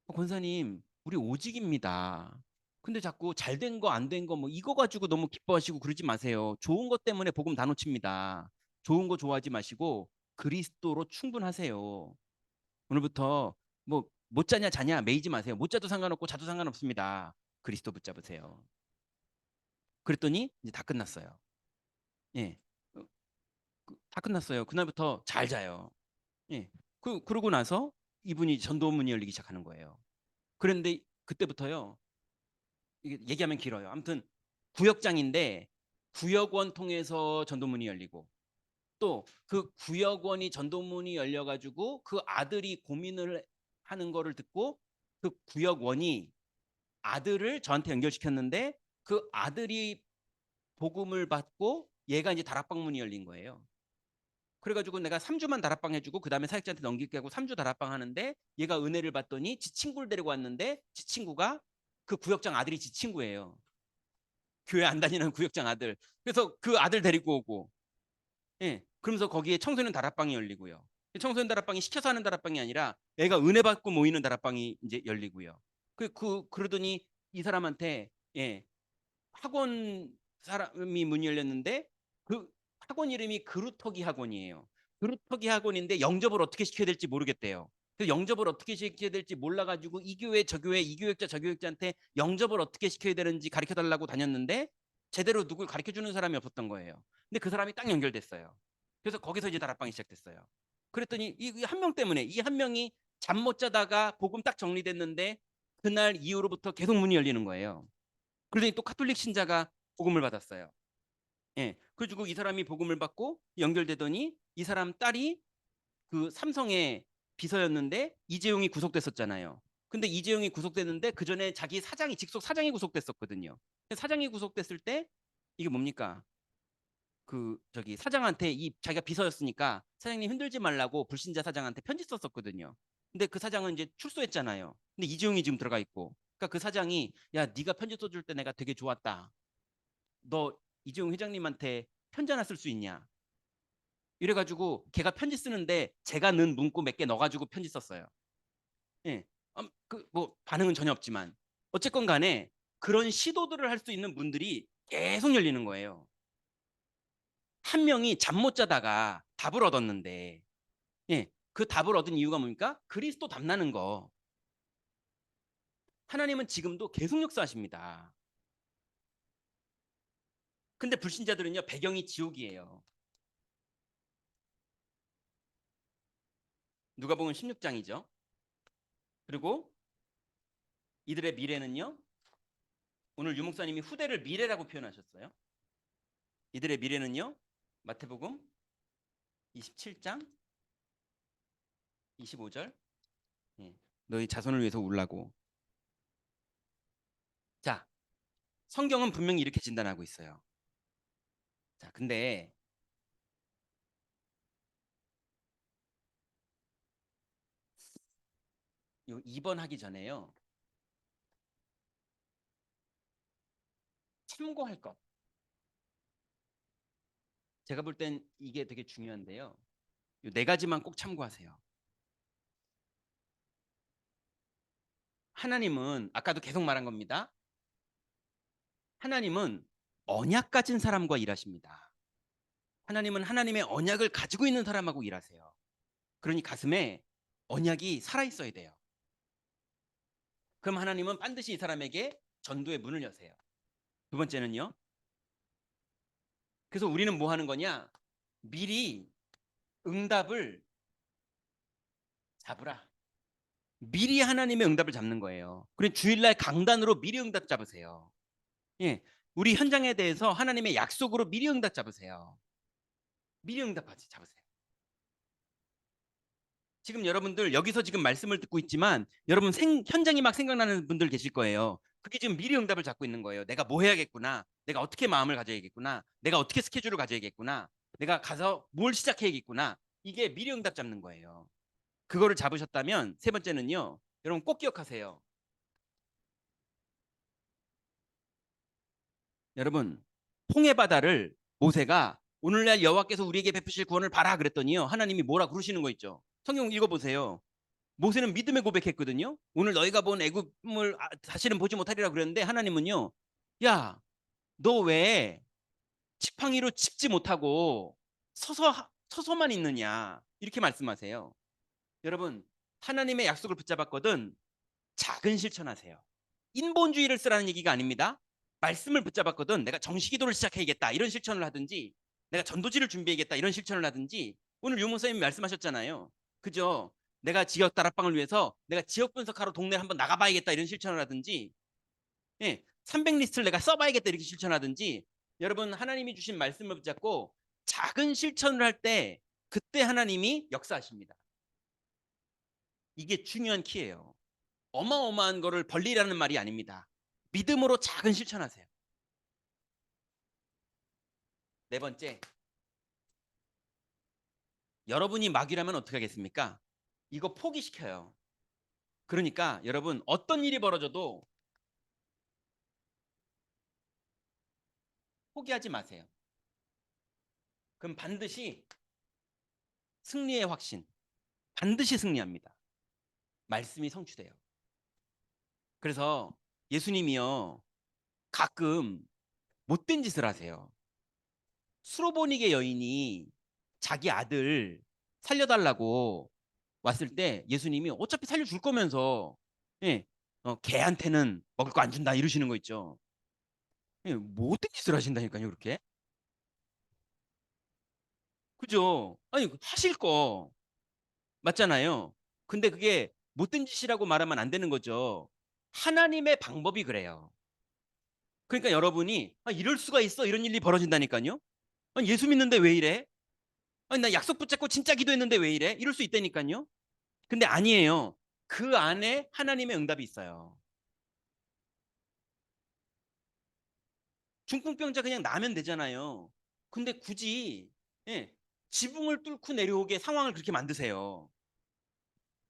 권사님 우리 오직입니다. 근데 자꾸 잘 된 거 안 된 거 뭐 이거 가지고 너무 기뻐하시고 그러지 마세요. 좋은 것 때문에 복음 다 놓칩니다. 좋은 거 좋아하지 마시고 그리스도로 충분하세요. 오늘부터 뭐 못 자냐 자냐 매이지 마세요. 못 자도 상관없고 자도 상관없습니다. 그리스도 붙잡으세요. 그랬더니 이제 다 끝났어요. 예. 다 끝났어요. 그날부터 잘 자요. 예. 그러고 나서 이분이 전도문이 열리기 시작하는 거예요. 그런데 그때부터요. 이게 얘기하면 길어요. 아무튼 구역장인데 구역원 통해서 전도문이 열리고 또 그 구역원이 전도문이 열려가지고 그 아들이 고민을 하는 거를 듣고 그 구역원이 아들을 저한테 연결시켰는데 그 아들이 복음을 받고 얘가 이제 다락방문이 열린 거예요. 그래가지고 내가 3주만 다락방 해주고 그 다음에 사역자한테 넘길게 하고 3주 다락방 하는데 얘가 은혜를 받더니 지 친구를 데리고 왔는데 지 친구가 그 구역장 아들이 지 친구예요. 교회 안 다니는 구역장 아들. 그래서 그 아들 데리고 오고, 예. 그러면서 거기에 청소년 다락방이 열리고요. 청소년 다락방이 시켜서 하는 다락방이 아니라 애가 은혜 받고 모이는 다락방이 이제 열리고요. 그러더니 이 사람한테, 예, 학원 사람이 문이 열렸는데 그 학원 이름이 그루터기 학원이에요. 그루터기 학원인데 영접을 어떻게 시켜야 될지 모르겠대요. 그 영접을 어떻게 시켜야 될지 몰라가지고 이 교회 저 교회 이 교육자 저 교육자한테 영접을 어떻게 시켜야 되는지 가르쳐 달라고 다녔는데 제대로 누굴 가르쳐 주는 사람이 없었던 거예요. 근데 그 사람이 딱 연결됐어요. 그래서 거기서 이제 다락방이 시작됐어요. 그랬더니 이 한 명 때문에 이 한 명이 잠 못 자다가 복음 딱 정리됐는데 그날 이후로부터 계속 문이 열리는 거예요. 그러더니 또 카톨릭 신자가 복음을 받았어요. 예. 그래가지고 이 사람이 복음을 받고 연결되더니 이 사람 딸이 그 삼성의 비서였는데 이재용이 구속됐었잖아요. 근데 이재용이 구속됐는데 그 전에 자기 사장이 직속 사장이 구속됐었거든요. 사장이 구속됐을 때 이게 뭡니까? 그 저기 사장한테 이 자기가 비서였으니까 사장님 흔들지 말라고 불신자 사장한테 편지 썼었거든요. 근데 그 사장은 이제 출소했잖아요. 근데 이재용이 지금 들어가 있고. 그러니까 그 사장이 야 네가 편지 써줄 때 내가 되게 좋았다. 너 이재용 회장님한테 편지 하나 쓸 수 있냐? 이래가지고 걔가 편지 쓰는데 제가 넣은 문구 몇 개 넣어가지고 편지 썼어요. 예, 그뭐 반응은 전혀 없지만 어쨌건 간에 그런 시도들을 할 수 있는 분들이 계속 열리는 거예요. 한 명이 잠 못 자다가 답을 얻었는데, 예, 그 답을 얻은 이유가 뭡니까? 그리스도 담나는 거. 하나님은 지금도 계속 역사하십니다. 근데 불신자들은요 배경이 지옥이에요. 누가복음 16장이죠. 그리고 이들의 미래는요. 오늘 유 목사님이 후대를 미래라고 표현하셨어요. 이들의 미래는요. 마태복음 27장 25절. 예, 너희 자손을 위해서 울라고. 자, 성경은 분명히 이렇게 진단하고 있어요. 자, 근데 요 2번 하기 전에요. 참고할 것. 제가 볼 땐 이게 되게 중요한데요. 요 네 가지만 꼭 참고하세요. 하나님은 아까도 계속 말한 겁니다. 하나님은 언약 가진 사람과 일하십니다. 하나님은 하나님의 언약을 가지고 있는 사람하고 일하세요. 그러니 가슴에 언약이 살아있어야 돼요. 그럼 하나님은 반드시 이 사람에게 전도의 문을 여세요. 두 번째는요. 그래서 우리는 뭐 하는 거냐? 미리 응답을 잡으라. 미리 하나님의 응답을 잡는 거예요. 그리고 주일날 강단으로 미리 응답 잡으세요. 예, 우리 현장에 대해서 하나님의 약속으로 미리 응답 잡으세요. 미리 응답하지 잡으세요. 지금 여러분들 여기서 지금 말씀을 듣고 있지만 여러분 현장이 막 생각나는 분들 계실 거예요. 그게 지금 미리 응답을 잡고 있는 거예요. 내가 뭐 해야겠구나. 내가 어떻게 마음을 가져야겠구나. 내가 어떻게 스케줄을 가져야겠구나. 내가 가서 뭘 시작해야겠구나. 이게 미리 응답 잡는 거예요. 그거를 잡으셨다면 세 번째는요. 여러분 꼭 기억하세요. 여러분 홍해 바다를 모세가 오늘날 여호와께서 우리에게 베푸실 구원을 바라 그랬더니요. 하나님이 뭐라 그러시는 거 있죠. 성경 읽어보세요. 모세는 믿음의 고백했거든요. 오늘 너희가 본 애굽을 다시는 보지 못하리라 그랬는데 하나님은요. 야, 너 왜 지팡이로 짚지 못하고 서서만 있느냐 이렇게 말씀하세요. 여러분 하나님의 약속을 붙잡았거든 작은 실천하세요. 인본주의를 쓰라는 얘기가 아닙니다. 말씀을 붙잡았거든 내가 정식기도를 시작해야겠다 이런 실천을 하든지 내가 전도지를 준비해야겠다 이런 실천을 하든지 오늘 유목사님이 말씀하셨잖아요. 그죠? 내가 지역 다락방을 위해서 내가 지역 분석하러 동네를 한번 나가봐야겠다 이런 실천을 하든지 예, 300 리스트를 내가 써봐야겠다 이렇게 실천하든지 여러분 하나님이 주신 말씀을 붙잡고 작은 실천을 할 때 그때 하나님이 역사하십니다. 이게 중요한 키예요. 어마어마한 거를 벌리라는 말이 아닙니다. 믿음으로 작은 실천하세요. 네 번째, 여러분이 마귀라면 어떻게 하겠습니까? 이거 포기시켜요. 그러니까 여러분 어떤 일이 벌어져도 포기하지 마세요. 그럼 반드시 승리의 확신, 반드시 승리합니다. 말씀이 성취돼요. 그래서 예수님이요 가끔 못된 짓을 하세요. 수로보니게 여인이 자기 아들 살려달라고 왔을 때 예수님이 어차피 살려줄 거면서 예, 걔한테는 먹을 거 안 준다 이러시는 거 있죠. 예, 못된 짓을 하신다니까요 그렇게. 그죠? 아니 하실 거 맞잖아요. 근데 그게 못된 짓이라고 말하면 안 되는 거죠. 하나님의 방법이 그래요. 그러니까 여러분이 이럴 수가 있어 이런 일이 벌어진다니까요. 아니, 예수 믿는데 왜 이래? 아니 나 약속 붙잡고 진짜 기도했는데 왜 이래? 이럴 수 있다니까요. 근데 아니에요. 그 안에 하나님의 응답이 있어요. 중풍병자 그냥 나면 되잖아요. 근데 굳이 예, 지붕을 뚫고 내려오게 상황을 그렇게 만드세요.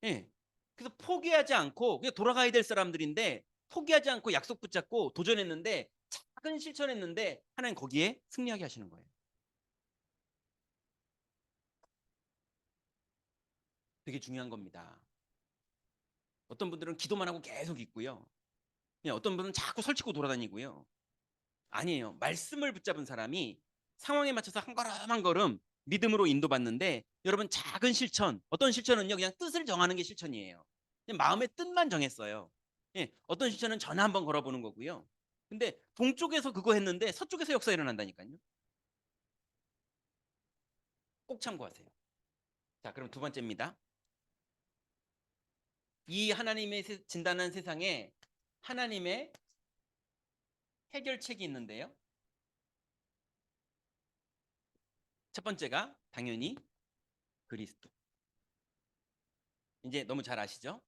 예. 그래서 포기하지 않고 그냥 돌아가야 될 사람들인데 포기하지 않고 약속 붙잡고 도전했는데 작은 실천했는데 하나님 거기에 승리하게 하시는 거예요. 되게 중요한 겁니다. 어떤 분들은 기도만 하고 계속 있고요. 어떤 분은 자꾸 설치고 돌아다니고요. 아니에요. 말씀을 붙잡은 사람이 상황에 맞춰서 한 걸음 한 걸음 믿음으로 인도받는데 여러분 작은 실천, 어떤 실천은요 그냥 뜻을 정하는 게 실천이에요. 그냥 마음의 뜻만 정했어요. 예, 어떤 실천은 전화 한번 걸어보는 거고요. 근데 동쪽에서 그거 했는데 서쪽에서 역사 일어난다니까요. 꼭 참고하세요. 자, 그럼 두 번째입니다. 이 하나님의 진단한 세상에 하나님의 해결책이 있는데요. 첫 번째가 당연히 그리스도. 이제 너무 잘 아시죠?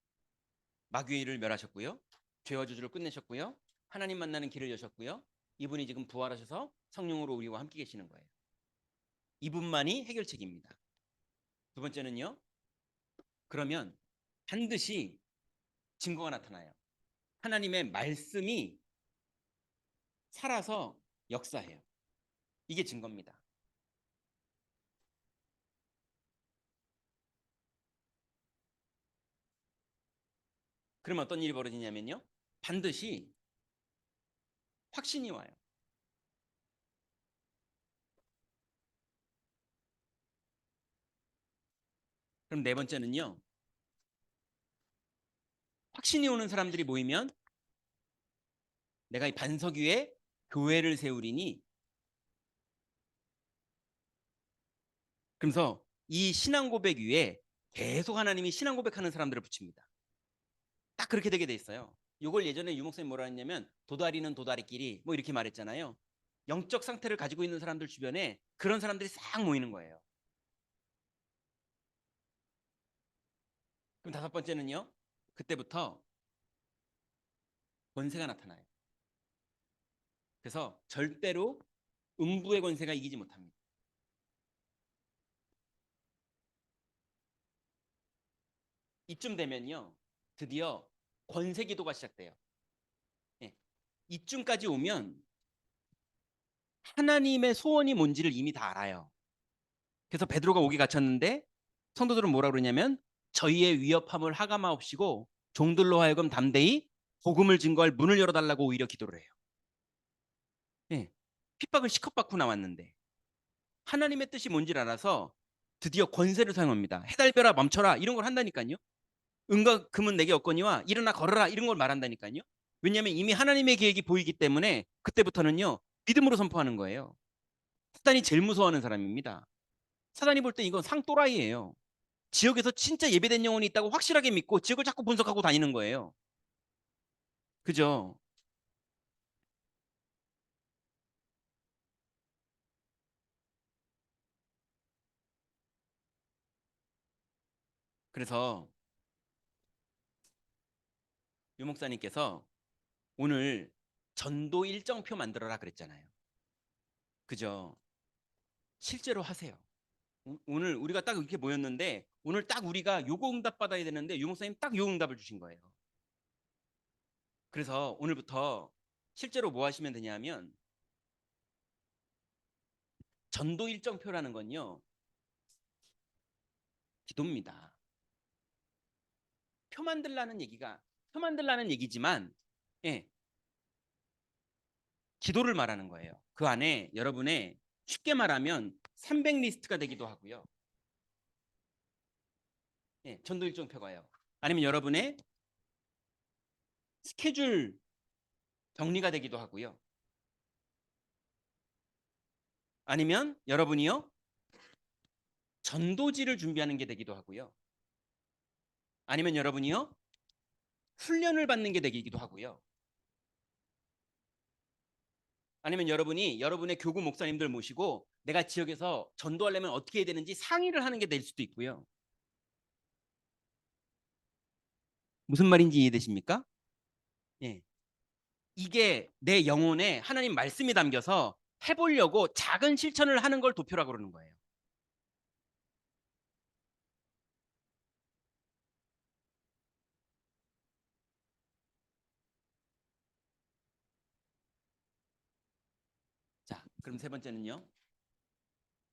마귀의 일을 멸하셨고요. 죄와 저주를 끝내셨고요. 하나님 만나는 길을 여셨고요. 이분이 지금 부활하셔서 성령으로 우리와 함께 계시는 거예요. 이분만이 해결책입니다. 두 번째는요. 그러면 반드시 증거가 나타나요. 하나님의 말씀이 살아서 역사해요. 이게 증거입니다. 그러면 어떤 일이 벌어지냐면요. 반드시 확신이 와요. 그럼 네 번째는요. 확신이 오는 사람들이 모이면 내가 이 반석 위에 교회를 세우리니 그러면서 이 신앙 고백 위에 계속 하나님이 신앙 고백하는 사람들을 붙입니다. 딱 그렇게 되게 돼 있어요. 이걸 예전에 유목사님 뭐라 했냐면 도다리는 도다리끼리 뭐 이렇게 말했잖아요. 영적 상태를 가지고 있는 사람들 주변에 그런 사람들이 싹 모이는 거예요. 그럼 다섯 번째는요. 그때부터 권세가 나타나요. 그래서 절대로 음부의 권세가 이기지 못합니다. 이쯤 되면요. 드디어 권세 기도가 시작돼요. 예. 이쯤까지 오면 하나님의 소원이 뭔지를 이미 다 알아요. 그래서 베드로가 옥에 갇혔는데 성도들은 뭐라 그러냐면 저희의 위협함을 하감하옵시고 종들로 하여금 담대히 복음을 증거할 문을 열어달라고 오히려 기도를 해요. 예. 핍박을 시컷받고 나왔는데 하나님의 뜻이 뭔지를 알아서 드디어 권세를 사용합니다. 해달벼라 멈춰라 이런 걸 한다니까요. 은과 금은 내게 없거니와 일어나 걸어라 이런 걸 말한다니까요. 왜냐하면 이미 하나님의 계획이 보이기 때문에 그때부터는요 믿음으로 선포하는 거예요. 사단이 제일 무서워하는 사람입니다. 사단이 볼 때 이건 상또라이예요. 지역에서 진짜 예배된 영혼이 있다고 확실하게 믿고 지역을 자꾸 분석하고 다니는 거예요. 그죠? 그래서 유 목사님께서 오늘 전도 일정표 만들어라 그랬잖아요. 그죠? 실제로 하세요. 오늘 우리가 딱 이렇게 모였는데 오늘 딱 우리가 요거 응답 받아야 되는데 유 목사님 딱 요 응답을 주신 거예요. 그래서 오늘부터 실제로 뭐 하시면 되냐면 전도 일정표라는 건요 기도입니다. 표 만들라는 얘기지만 예, 기도를 말하는 거예요. 그 안에 여러분의 쉽게 말하면 300 리스트가 되기도 하고요. 예, 전도 일정표가요. 아니면 여러분의 스케줄 정리가 되기도 하고요. 아니면 여러분이요 전도지를 준비하는 게 되기도 하고요. 아니면 여러분이요 훈련을 받는 게 되기도 하고요. 아니면 여러분이 여러분의 교구 목사님들 모시고 내가 지역에서 전도하려면 어떻게 해야 되는지 상의를 하는 게 될 수도 있고요. 무슨 말인지 이해되십니까? 예. 이게 내 영혼에 하나님 말씀이 담겨서 해보려고 작은 실천을 하는 걸 도표라고 그러는 거예요. 자, 그럼 세 번째는요.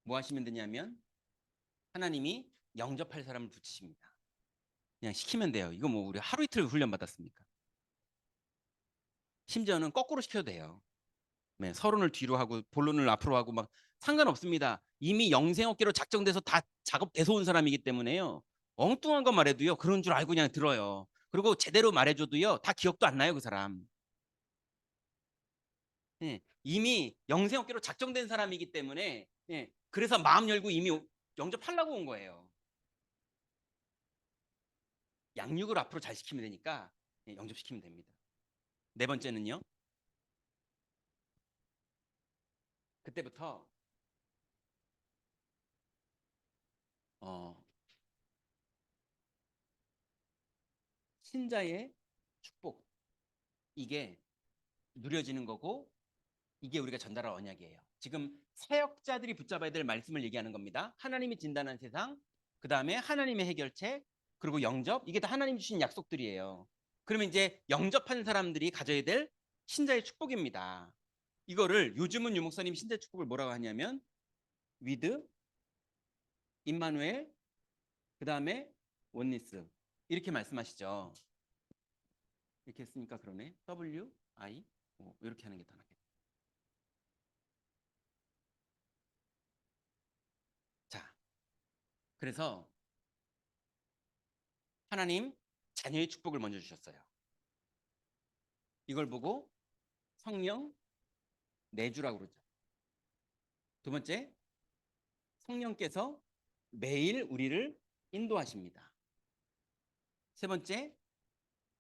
뭐 하시면 되냐면 하나님이 영접할 사람을 붙이십니다. 그냥 시키면 돼요. 이거 뭐 우리 하루 이틀 훈련 받았습니까? 심지어는 거꾸로 시켜도 돼요. 네, 서론을 뒤로 하고 본론을 앞으로 하고 막 상관없습니다. 이미 영생업계로 작정돼서 다 작업돼서 온 사람이기 때문에요. 엉뚱한 거 말해도요. 그런 줄 알고 그냥 들어요. 그리고 제대로 말해줘도요. 다 기억도 안 나요. 그 사람. 예, 이미 영생업계로 작정된 사람이기 때문에 예, 그래서 마음 열고 이미 영접하려고 온 거예요. 양육을 앞으로 잘 시키면 되니까 예, 영접시키면 됩니다. 네 번째는요. 그때부터 어, 신자의 축복 이게 누려지는 거고 이게 우리가 전달할 언약이에요. 지금 사역자들이 붙잡아야 될 말씀을 얘기하는 겁니다. 하나님이 진단한 세상, 그 다음에 하나님의 해결책, 그리고 영접 이게 다 하나님 주신 약속들이에요. 그러면 이제 영접한 사람들이 가져야 될 신자의 축복입니다. 이거를 요즘은 유 목사님 신자 축복을 뭐라고 하냐면 위드, 임마누엘, 그 다음에 원니스 이렇게 말씀하시죠. 이렇게 했으니까 그러네. W, I, O 이렇게 하는 게 더 낫겠다. 자, 그래서 하나님 자녀의 축복을 먼저 주셨어요. 이걸 보고 성령 내주라고 그러죠. 두 번째, 성령께서 매일 우리를 인도하십니다. 세 번째,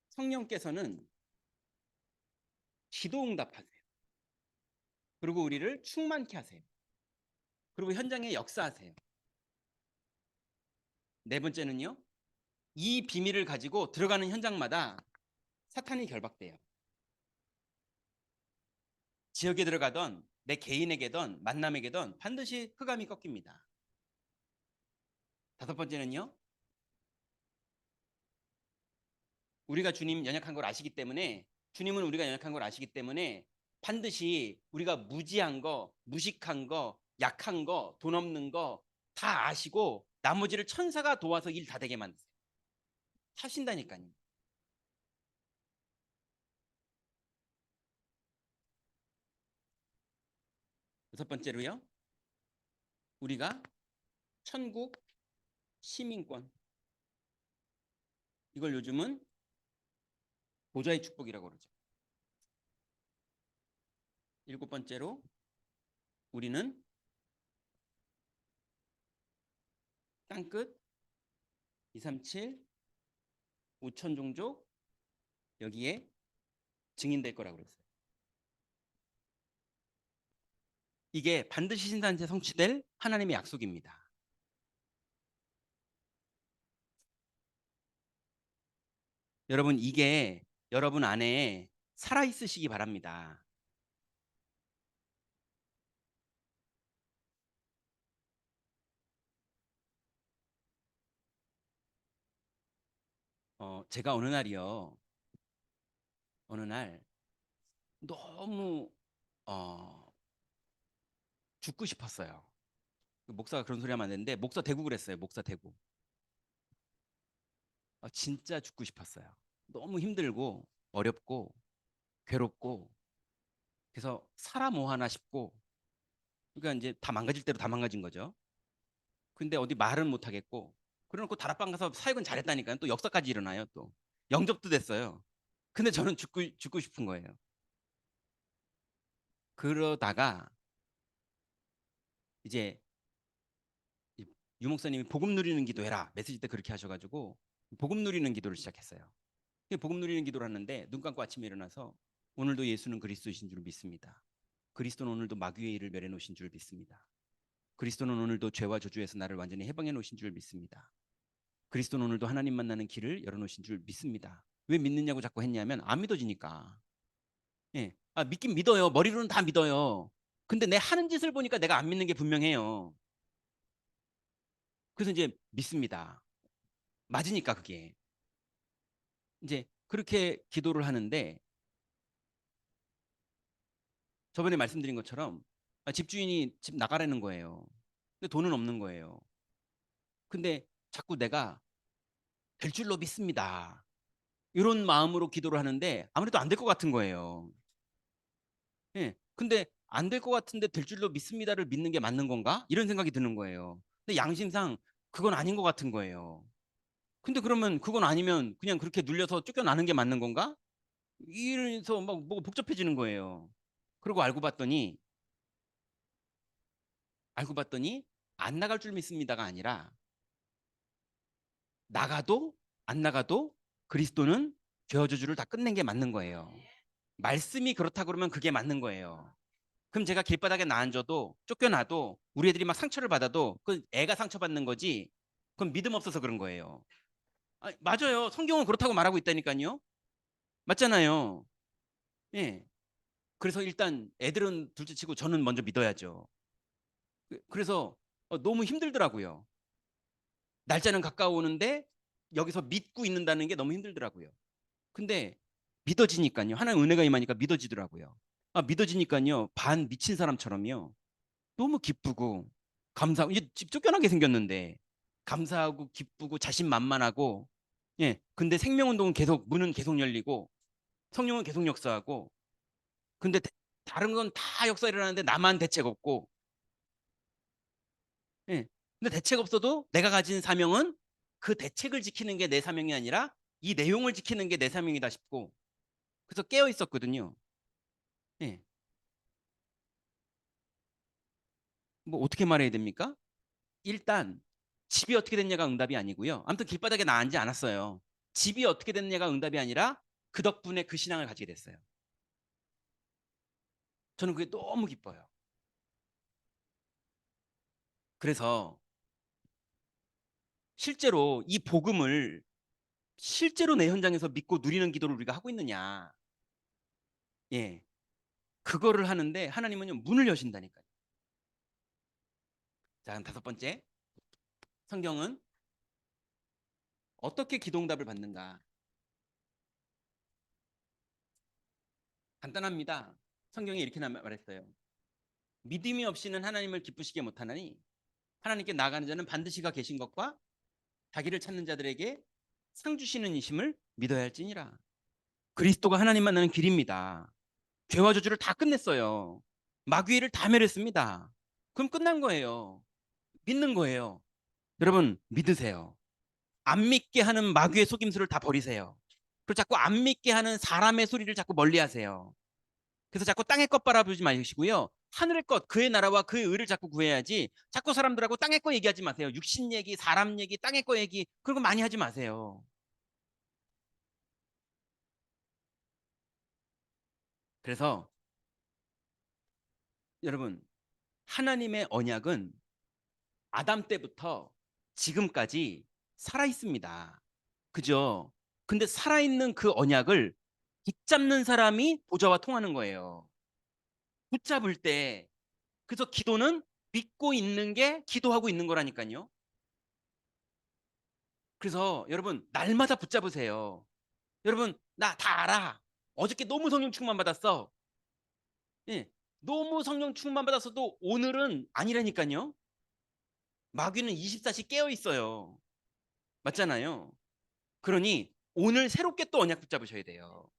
성령께서는 기도 응답하세요. 그리고 우리를 충만케 하세요. 그리고 현장에 역사하세요. 네 번째는요. 이 비밀을 가지고 들어가는 현장마다 사탄이 결박돼요. 지역에 들어가던 내 개인에게든 만남에게든 반드시 흑암이 꺾입니다. 다섯 번째는요. 우리가 주님 연약한 걸 아시기 때문에 주님은 우리가 연약한 걸 아시기 때문에 반드시 우리가 무지한 거, 무식한 거, 약한 거, 돈 없는 거 다 아시고 나머지를 천사가 도와서 일 다 되게 만드세요. 하신다니까요. 여섯 번째로요. 우리가 천국 시민권. 이걸 요즘은 보좌의 축복이라고 그러죠. 일곱 번째로 우리는 땅끝 237 5천 종족 여기에 증인될 거라고 그랬어요. 이게 반드시 신산체 성취될 하나님의 약속입니다. 여러분 이게 여러분 안에 살아 있으시기 바랍니다. 제가 어느 날이요. 어느 날 너무 어, 죽고 싶었어요. 목사가 그런 소리 하면 안 되는데 목사 대구 그랬어요. 목사 대구. 진짜 죽고 싶었어요. 너무 힘들고 어렵고 괴롭고 그래서 살아 뭐 하나 싶고 그러니까 이제 다 망가질 대로 다 망가진 거죠. 근데 어디 말은 못 하겠고 그래놓고 다락방 가서 사역은 잘했다니까요. 또 역사까지 일어나요. 또 영접도 됐어요. 근데 저는 죽고 싶은 거예요. 그러다가 이제 유 목사님이 복음 누리는 기도해라 메시지 때 그렇게 하셔가지고 복음 누리는 기도를 시작했어요. 복음 누리는 기도를 하는데 눈 감고 아침에 일어나서 오늘도 예수는 그리스도이신 줄 믿습니다. 그리스도는 오늘도 마귀의 일을 멸해 놓으신 줄 믿습니다. 그리스도는 오늘도 죄와 저주에서 나를 완전히 해방해 놓으신 줄 믿습니다. 그리스도는 오늘도 하나님 만나는 길을 열어 놓으신 줄 믿습니다. 왜 믿느냐고 자꾸 했냐면 안 믿어지니까. 예. 믿긴 믿어요. 머리로는 다 믿어요. 근데 내 하는 짓을 보니까 내가 안 믿는 게 분명해요. 그래서 이제 믿습니다. 맞으니까 그게. 이제 그렇게 기도를 하는데 저번에 말씀드린 것처럼 집주인이 집 나가라는 거예요. 근데 돈은 없는 거예요. 근데 자꾸 내가 될 줄로 믿습니다. 이런 마음으로 기도를 하는데 아무래도 안 될 것 같은 거예요. 예. 근데 안 될 것 같은데 될 줄로 믿습니다를 믿는 게 맞는 건가? 이런 생각이 드는 거예요. 근데 양심상 그건 아닌 것 같은 거예요. 근데 그러면 그건 아니면 그냥 그렇게 눌려서 쫓겨나는 게 맞는 건가? 이래서 막 뭐가 복잡해지는 거예요. 그리고 알고 봤더니 안 나갈 줄 믿습니다가 아니라 나가도 안 나가도 그리스도는 죄와 저주를 다 끝낸 게 맞는 거예요. 말씀이 그렇다 그러면 그게 맞는 거예요. 그럼 제가 길바닥에 나앉아도 쫓겨나도 우리 애들이 막 상처를 받아도 그 애가 상처받는 거지 그건 믿음 없어서 그런 거예요. 맞아요. 성경은 그렇다고 말하고 있다니까요. 맞잖아요. 예. 그래서 일단 애들은 둘째치고 저는 먼저 믿어야죠. 그래서 너무 힘들더라고요. 날짜는 가까워오는데 여기서 믿고 있는다는 게 너무 힘들더라고요. 근데 믿어지니까요. 하나님 은혜가 임하니까 믿어지더라고요. 믿어지니까요. 반 미친 사람처럼요. 너무 기쁘고 감사하고 이제 집 쫓겨나게 생겼는데 감사하고 기쁘고 자신만만하고 예. 근데 생명운동은 계속 문은 계속 열리고 성령은 계속 역사하고 근데 다른 건 다 역사 일어나는데 나만 대책 없고 예. 근데 대책 없어도 내가 가진 사명은 그 대책을 지키는 게 내 사명이 아니라 이 내용을 지키는 게 내 사명이다 싶고 그래서 깨어 있었거든요. 예. 뭐 어떻게 말해야 됩니까? 일단 집이 어떻게 됐냐가 응답이 아니고요. 아무튼 길바닥에 나앉지 않았어요. 집이 어떻게 됐냐가 응답이 아니라 그 덕분에 그 신앙을 가지게 됐어요. 저는 그게 너무 기뻐요. 그래서 실제로 이 복음을 실제로 내 현장에서 믿고 누리는 기도를 우리가 하고 있느냐. 예. 그거를 하는데 하나님은요, 문을 여신다니까요. 자, 그럼 다섯 번째. 성경은 어떻게 기도응답을 받는가? 간단합니다. 성경이 이렇게 말했어요. 믿음이 없이는 하나님을 기쁘시게 못하나니 하나님께 나아가는 자는 반드시 가 계신 것과 자기를 찾는 자들에게 상 주시는 이심을 믿어야 할지니라. 그리스도가 하나님 만나는 길입니다. 죄와 저주를 다 끝냈어요. 마귀를 다 멸했습니다. 그럼 끝난 거예요. 믿는 거예요. 여러분 믿으세요. 안 믿게 하는 마귀의 속임수를 다 버리세요. 그리고 자꾸 안 믿게 하는 사람의 소리를 자꾸 멀리하세요. 그래서 자꾸 땅의 것 바라보지 마시고요. 하늘의 것, 그의 나라와 그의 의를 자꾸 구해야지. 자꾸 사람들하고 땅의 거 얘기하지 마세요. 육신 얘기, 사람 얘기, 땅의 거 얘기 그런 거 많이 하지 마세요. 그래서 여러분 하나님의 언약은 아담 때부터 지금까지 살아 있습니다. 그죠? 근데 살아있는 그 언약을 붙잡는 사람이 보좌와 통하는 거예요. 붙잡을 때 그래서 기도는 믿고 있는 게 기도하고 있는 거라니까요. 그래서 여러분 날마다 붙잡으세요. 여러분 나 다 알아. 어저께 너무 성령 충만 받았어. 예, 너무 성령 충만 받았어도 오늘은 아니라니까요. 마귀는 24시 깨어 있어요. 맞잖아요. 그러니 오늘 새롭게 또 언약 붙잡으셔야 돼요.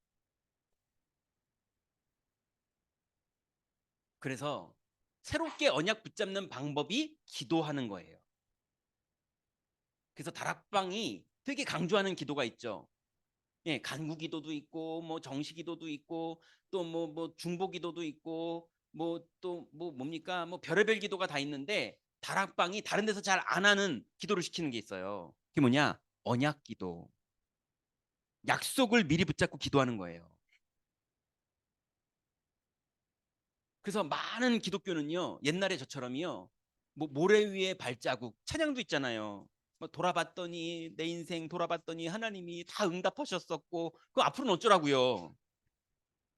그래서 새롭게 언약 붙잡는 방법이 기도하는 거예요. 그래서 다락방이 되게 강조하는 기도가 있죠. 예, 간구 기도도 있고 뭐 정시 기도도 있고 또 뭐 중보 기도도 있고 뭐 또 뭐 뭡니까? 뭐 별의별 기도가 다 있는데 다락방이 다른 데서 잘 안 하는 기도를 시키는 게 있어요. 그게 뭐냐? 언약 기도. 약속을 미리 붙잡고 기도하는 거예요. 그래서 많은 기독교는요, 옛날에 저처럼요, 뭐 모래 위에 발자국, 찬양도 있잖아요. 뭐 돌아봤더니 내 인생 돌아봤더니 하나님이 다 응답하셨었고, 그 앞으로는 어쩌라고요?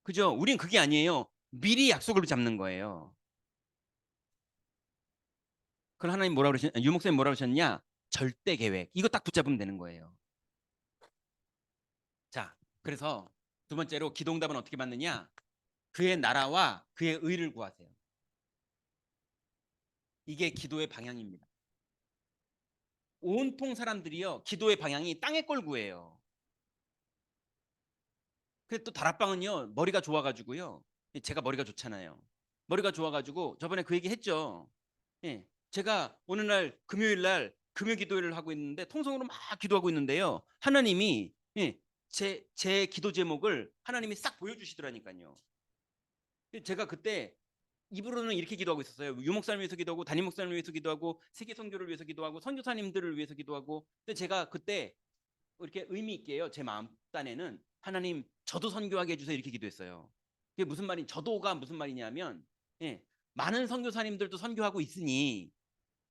그죠? 우린 그게 아니에요. 미리 약속을 잡는 거예요. 그럼 하나님 뭐라 그러셨? 유 목사님 뭐라 그러셨냐? 절대 계획. 이거 딱 붙잡으면 되는 거예요. 자, 그래서 두 번째로 기도응답은 어떻게 받느냐? 그의 나라와 그의 의를 구하세요. 이게 기도의 방향입니다. 온통 사람들이요, 기도의 방향이 땅의 걸 구해요. 근데 또 다락방은요, 머리가 좋아가지고요, 제가 머리가 좋잖아요. 머리가 좋아가지고 저번에 그 얘기 했죠. 예, 제가 어느 날 금요일 날 금요 기도회를 하고 있는데 통성으로 막 기도하고 있는데요, 하나님이 예, 제 기도 제목을 하나님이 싹 보여주시더라니까요. 제가 그때 입으로는 이렇게 기도하고 있었어요. 유목사님 위해서 기도하고 담임 목사님 위해서 기도하고 세계 선교를 위해서 기도하고 선교사님들을 위해서 기도하고. 근데 제가 그때 이렇게 의미 있게요, 제 마음 단에는 하나님 저도 선교하게 해주세요 이렇게 기도했어요. 그게 무슨 말인 저도가 무슨 말이냐면 예, 많은 선교사님들도 선교하고 있으니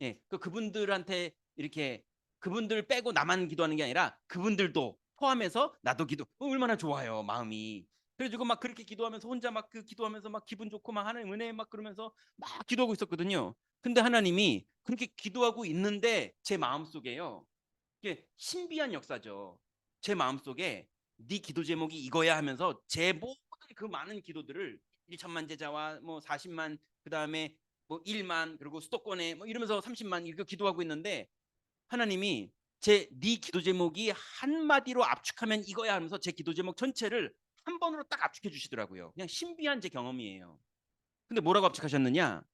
예, 그분들한테 이렇게 그분들 빼고 나만 기도하는 게 아니라 그분들도 포함해서 나도 기도. 얼마나 좋아요 마음이. 그래가지고 막 그렇게 기도하면서 혼자 막 그 기도하면서 막 기분 좋고 막 하나님 은혜 막 그러면서 막 기도하고 있었거든요. 근데 하나님이 그렇게 기도하고 있는데 제 마음 속에요, 이게 신비한 역사죠. 제 마음속에 네 기도 제목이 이거야 하면서 제 모든 그 많은 기도들을 1천만 제자와 뭐 40만, 그다음에 뭐 1만, 그리고 수도권에 뭐 이러면서 30만 이렇게 기도하고 있는데 하나님이 제 네 기도 제목이 한마디로 압축하면 이거야 하면서 제 기도 제목 전체를 한 번으로 딱 압축해 주시더라고요. 그냥 신비한 제 경험이에요. 근데 뭐라고 압축하셨느냐?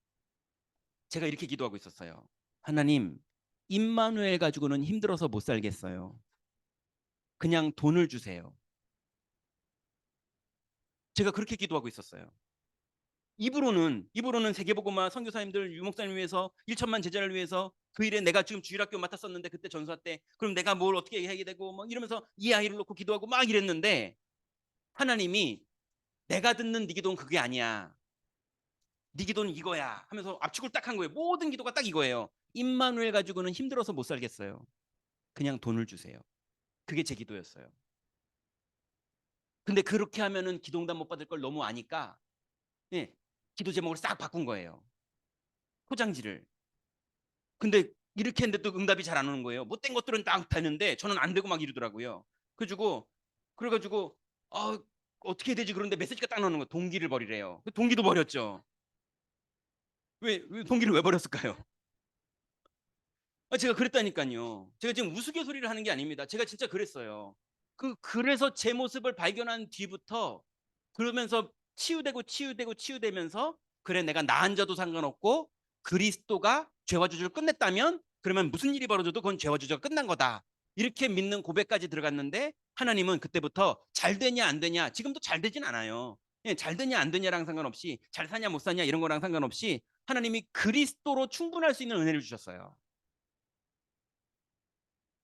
제가 이렇게 기도하고 있었어요. 하나님, 임마누엘 가지고는 힘들어서 못 살겠어요. 그냥 돈을 주세요. 제가 그렇게 기도하고 있었어요. 입으로는 세계복음화 선교사님들 유목사님 위해서 1천만 제자를 위해서 그 일에 내가 지금 주일학교 맡았었는데 그때 전수할 때 그럼 내가 뭘 어떻게 하게 되고 막 이러면서 이 아이를 놓고 기도하고 막 이랬는데 하나님이 내가 듣는 네 기도는 그게 아니야. 네 기도는 이거야 하면서 압축을 딱 한 거예요. 모든 기도가 딱 이거예요. 임마누엘 가지고는 힘들어서 못 살겠어요. 그냥 돈을 주세요. 그게 제 기도였어요. 근데 그렇게 하면은 기도응답 못 받을 걸 너무 아니까 예, 기도 제목을 싹 바꾼 거예요. 포장지를. 근데 이렇게 했는데 또 응답이 잘 안 오는 거예요. 못된 것들은 딱 되는데 저는 안 되고 막 이러더라고요. 그래가지고 어떻게 해야 되지? 그런데 메시지가 딱 나오는 거예요. 동기를 버리래요. 동기도 버렸죠. 왜 동기를 왜 버렸을까요? 제가 그랬다니까요. 제가 지금 우스갯소리를 하는 게 아닙니다. 제가 진짜 그랬어요. 그래서 제 모습을 발견한 뒤부터 그러면서 치유되면서 그래 내가 나 앉아도 상관없고 그리스도가 죄와 저주를 끝냈다면 그러면 무슨 일이 벌어져도 그건 죄와 저주가 끝난 거다. 이렇게 믿는 고백까지 들어갔는데 하나님은 그때부터 잘 되냐 안 되냐, 지금도 잘 되진 않아요. 예, 잘 되냐 안 되냐랑 상관없이 잘 사냐 못 사냐 이런 거랑 상관없이 하나님이 그리스도로 충분할 수 있는 은혜를 주셨어요.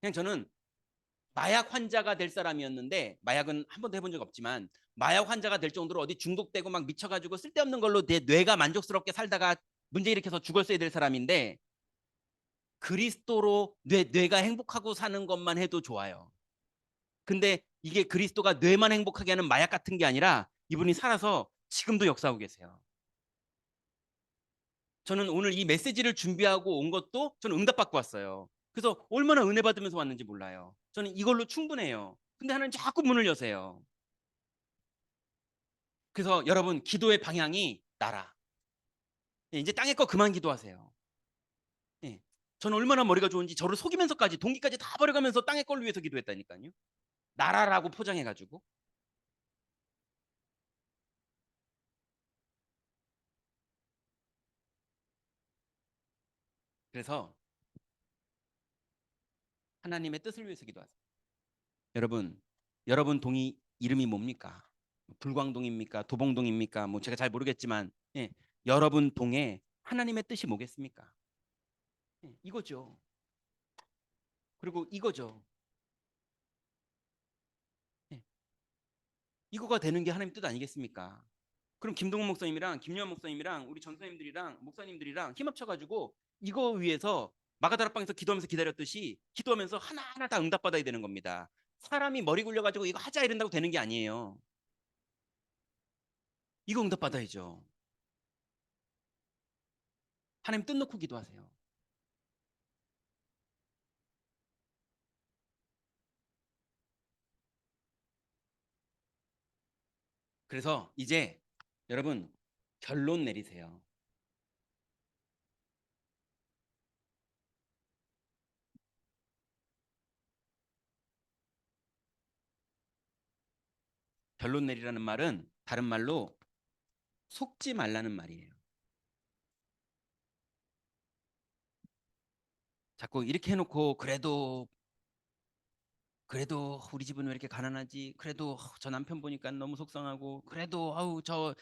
그냥 저는 마약 환자가 될 사람이었는데 마약은 한 번도 해본 적 없지만 마약 환자가 될 정도로 어디 중독되고 막 미쳐가지고 쓸데없는 걸로 내 뇌가 만족스럽게 살다가 문제 일으켜서 죽었어야 될 사람인데 그리스도로 뇌가 행복하고 사는 것만 해도 좋아요. 근데 이게 그리스도가 뇌만 행복하게 하는 마약 같은 게 아니라 이분이 살아서 지금도 역사하고 계세요. 저는 오늘 이 메시지를 준비하고 온 것도 저는 응답받고 왔어요. 그래서 얼마나 은혜 받으면서 왔는지 몰라요. 저는 이걸로 충분해요. 근데 하나님 자꾸 문을 여세요. 그래서 여러분 기도의 방향이 나라. 예, 이제 땅의 거 그만 기도하세요. 예. 저는 얼마나 머리가 좋은지 저를 속이면서까지 동기까지 다 버려가면서 땅의 걸 위해서 기도했다니까요. 나라라고 포장해가지고. 그래서 하나님의 뜻을 위해서 기도하세요. 여러분, 여러분 동이 이름이 뭡니까? 불광동입니까? 도봉동입니까? 뭐 제가 잘 모르겠지만, 예, 여러분 동에 하나님의 뜻이 뭐겠습니까? 예, 이거죠. 그리고 이거죠. 예, 이거가 되는 게 하나님 뜻 아니겠습니까? 그럼 김동훈 목사님이랑 김요한 목사님이랑 우리 전사님들이랑 목사님들이랑 힘 합쳐가지고 이거 위해서 마가다락방에서 기도하면서 기다렸듯이 기도하면서 하나하나 다 응답받아야 되는 겁니다. 사람이 머리 굴려가지고 이거 하자 이런다고 되는 게 아니에요. 이거 응답받아야죠. 하나님 뜻 놓고 기도하세요. 그래서 이제 여러분 결론 내리세요. 결론 내리라는 말은 다른 말로 속지 말라는 말이에요. 자꾸 이렇게 해놓고 그래도 우리 집은 왜 이렇게 가난하지? 그래도 저 남편 보니까 너무 속상하고 그래도 아우 저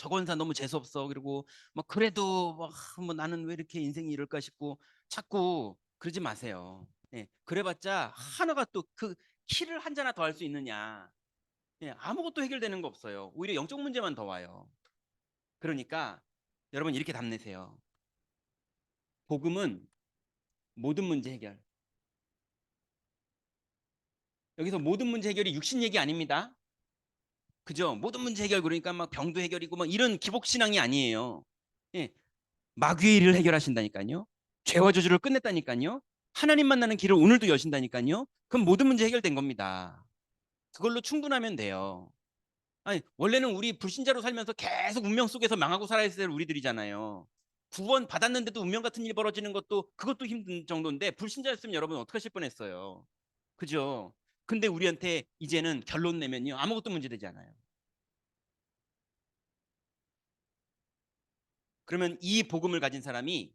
권사 너무 재수 없어. 그리고 뭐 그래도 뭐 나는 왜 이렇게 인생이 이럴까 싶고 자꾸 그러지 마세요. 예, 그래봤자 하나가 또 그 키를 한 잔나 더 할 수 있느냐? 예, 아무것도 해결되는 거 없어요. 오히려 영적 문제만 더 와요. 그러니까 여러분 이렇게 답내세요. 복음은 모든 문제 해결. 여기서 모든 문제 해결이 육신 얘기 아닙니다. 그죠? 모든 문제 해결 그러니까 막 병도 해결이고 막 이런 기복 신앙이 아니에요. 예, 마귀의 일을 해결하신다니까요. 죄와 저주를 끝냈다니까요. 하나님 만나는 길을 오늘도 여신다니까요. 그럼 모든 문제 해결된 겁니다. 그걸로 충분하면 돼요. 아니 원래는 우리 불신자로 살면서 계속 운명 속에서 망하고 살아야 될 우리들이잖아요. 구원 받았는데도 운명 같은 일 벌어지는 것도 그것도 힘든 정도인데 불신자였으면 여러분 어떻게 하실 뻔했어요. 그죠? 근데 우리한테 이제는 결론 내면요 아무것도 문제되지 않아요. 그러면 이 복음을 가진 사람이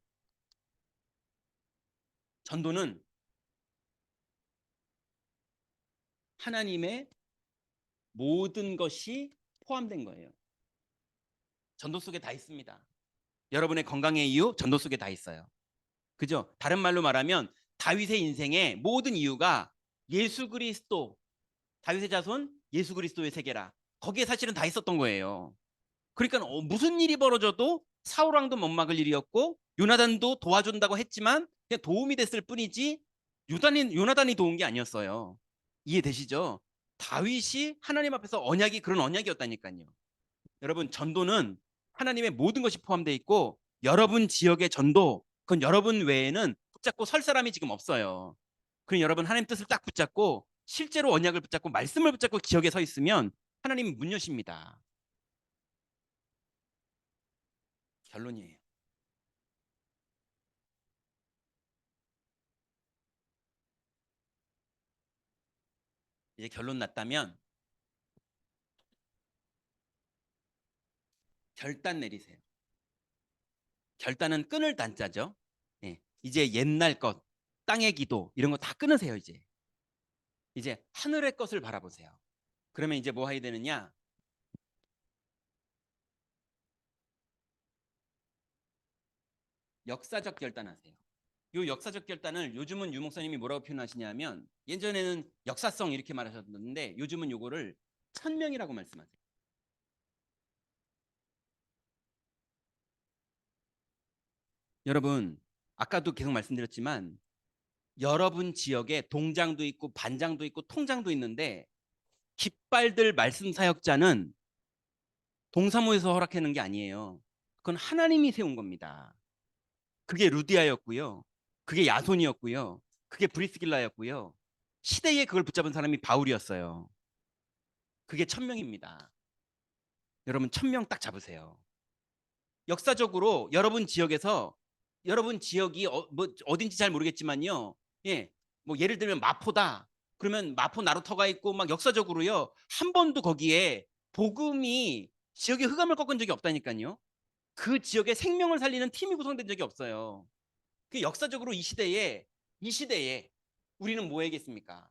전도는 하나님의 모든 것이 포함된 거예요. 전도 속에 다 있습니다. 여러분의 건강의 이유 전도 속에 다 있어요. 그죠? 다른 말로 말하면 다윗의 인생의 모든 이유가 예수 그리스도, 다윗의 자손 예수 그리스도의 세계라. 거기에 사실은 다 있었던 거예요. 그러니까 무슨 일이 벌어져도 사울왕도 못 막을 일이었고 요나단도 도와준다고 했지만 그냥 도움이 됐을 뿐이지 요나단이 도운 게 아니었어요. 이해되시죠? 다윗이 하나님 앞에서 언약이 그런 언약이었다니까요. 여러분 전도는 하나님의 모든 것이 포함되어 있고 여러분 지역의 전도 그건 여러분 외에는 붙잡고 설 사람이 지금 없어요. 그럼 여러분 하나님 뜻을 딱 붙잡고 실제로 언약을 붙잡고 말씀을 붙잡고 지역에 서 있으면 하나님이 문 여십니다. 결론이에요. 이제 결론 났다면 결단 내리세요. 결단은 끊을 단자죠. 예, 이제 옛날 것, 땅의 기도 이런 거 다 끊으세요. 이제 하늘의 것을 바라보세요. 그러면 이제 뭐 해야 되느냐? 역사적 결단하세요. 요 역사적 결단을 요즘은 유 목사님이 뭐라고 표현하시냐면 예전에는 역사성 이렇게 말하셨는데 요즘은 요거를 천명이라고 말씀하세요. 여러분 아까도 계속 말씀드렸지만 여러분 지역에 동장도 있고 반장도 있고 통장도 있는데 깃발들 말씀 사역자는 동사무에서 허락해 놓은 게 아니에요. 그건 하나님이 세운 겁니다. 그게 루디아였고요. 그게 야손이었고요. 그게 브리스길라였고요. 시대에 그걸 붙잡은 사람이 바울이었어요. 그게 1000명입니다. 여러분 1000명 딱 잡으세요. 역사적으로 여러분 지역에서 여러분 지역이 뭐 어딘지 잘 모르겠지만요. 예. 뭐 예를 들면 마포다. 그러면 마포 나루터가 있고 막 역사적으로요. 한 번도 거기에 복음이 지역의 흑암을 꺾은 적이 없다니까요. 그 지역의 생명을 살리는 팀이 구성된 적이 없어요. 그 역사적으로 이 시대에 우리는 뭐 해야겠습니까?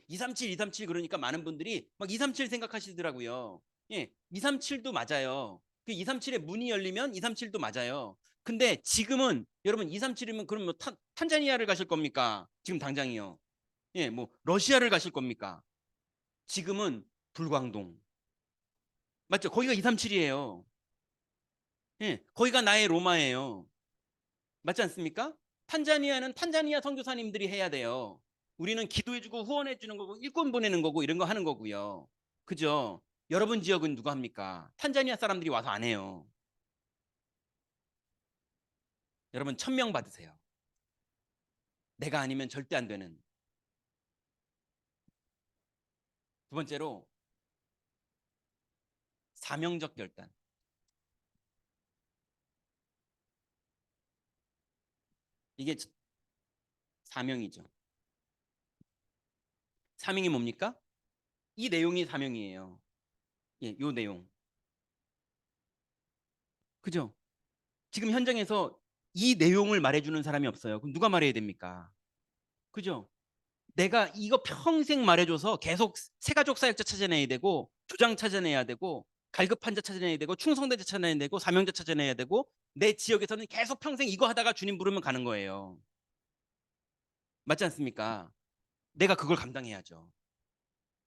237, 237 그러니까 많은 분들이 막 237 생각하시더라고요. 예, 237도 맞아요. 그 237의 문이 열리면 237도 맞아요. 근데 지금은 여러분 237이면 그럼 뭐 탄자니아를 가실 겁니까? 지금 당장이요. 예, 뭐 러시아를 가실 겁니까? 지금은 불광동. 맞죠? 거기가 237이에요. 예, 거기가 나의 로마예요. 맞지 않습니까? 탄자니아는 탄자니아 선교사님들이 해야 돼요. 우리는 기도해주고 후원해주는 거고 일꾼 보내는 거고 이런 거 하는 거고요. 그죠? 여러분 지역은 누가 합니까? 탄자니아 사람들이 와서 안 해요. 여러분 1000명 받으세요. 내가 아니면 절대 안 되는. 두 번째로 사명적 결단. 이게 사명이죠. 사명이 뭡니까? 이 내용이 사명이에요. 예, 요 내용. 그죠? 지금 현장에서 이 내용을 말해주는 사람이 없어요. 그럼 누가 말해야 됩니까? 그죠? 내가 이거 평생 말해줘서 계속 새가족 사역자 찾아내야 되고 조장 찾아내야 되고 갈급환자 찾아내야 되고 충성대자 찾아내야 되고 사명자 찾아내야 되고 내 지역에서는 계속 평생 이거 하다가 주님 부르면 가는 거예요. 맞지 않습니까? 내가 그걸 감당해야죠.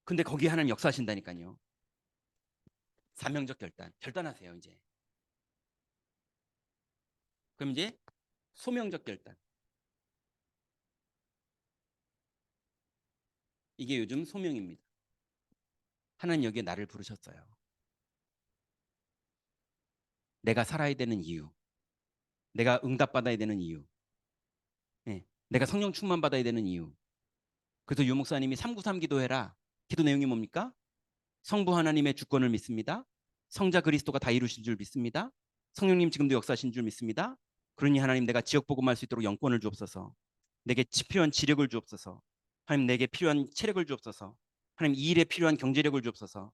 근데 거기에 하나님 역사하신다니까요. 사명적 결단하세요 이제. 그럼 이제 소명적 결단. 이게 요즘 소명입니다. 하나님 여기에 나를 부르셨어요. 내가 살아야 되는 이유, 내가 응답받아야 되는 이유, 예, 내가 성령 충만 받아야 되는 이유. 그래서 유 목사님이 393 기도해라. 기도 내용이 뭡니까? 성부 하나님의 주권을 믿습니다. 성자 그리스도가 다 이루신 줄 믿습니다. 성령님 지금도 역사하신 줄 믿습니다. 그러니 하나님 내가 지역 복음할 수 있도록 영권을 주옵소서. 내게 필요한 지력을 주옵소서. 하나님 내게 필요한 체력을 주옵소서. 하나님 이 일에 필요한 경제력을 주옵소서.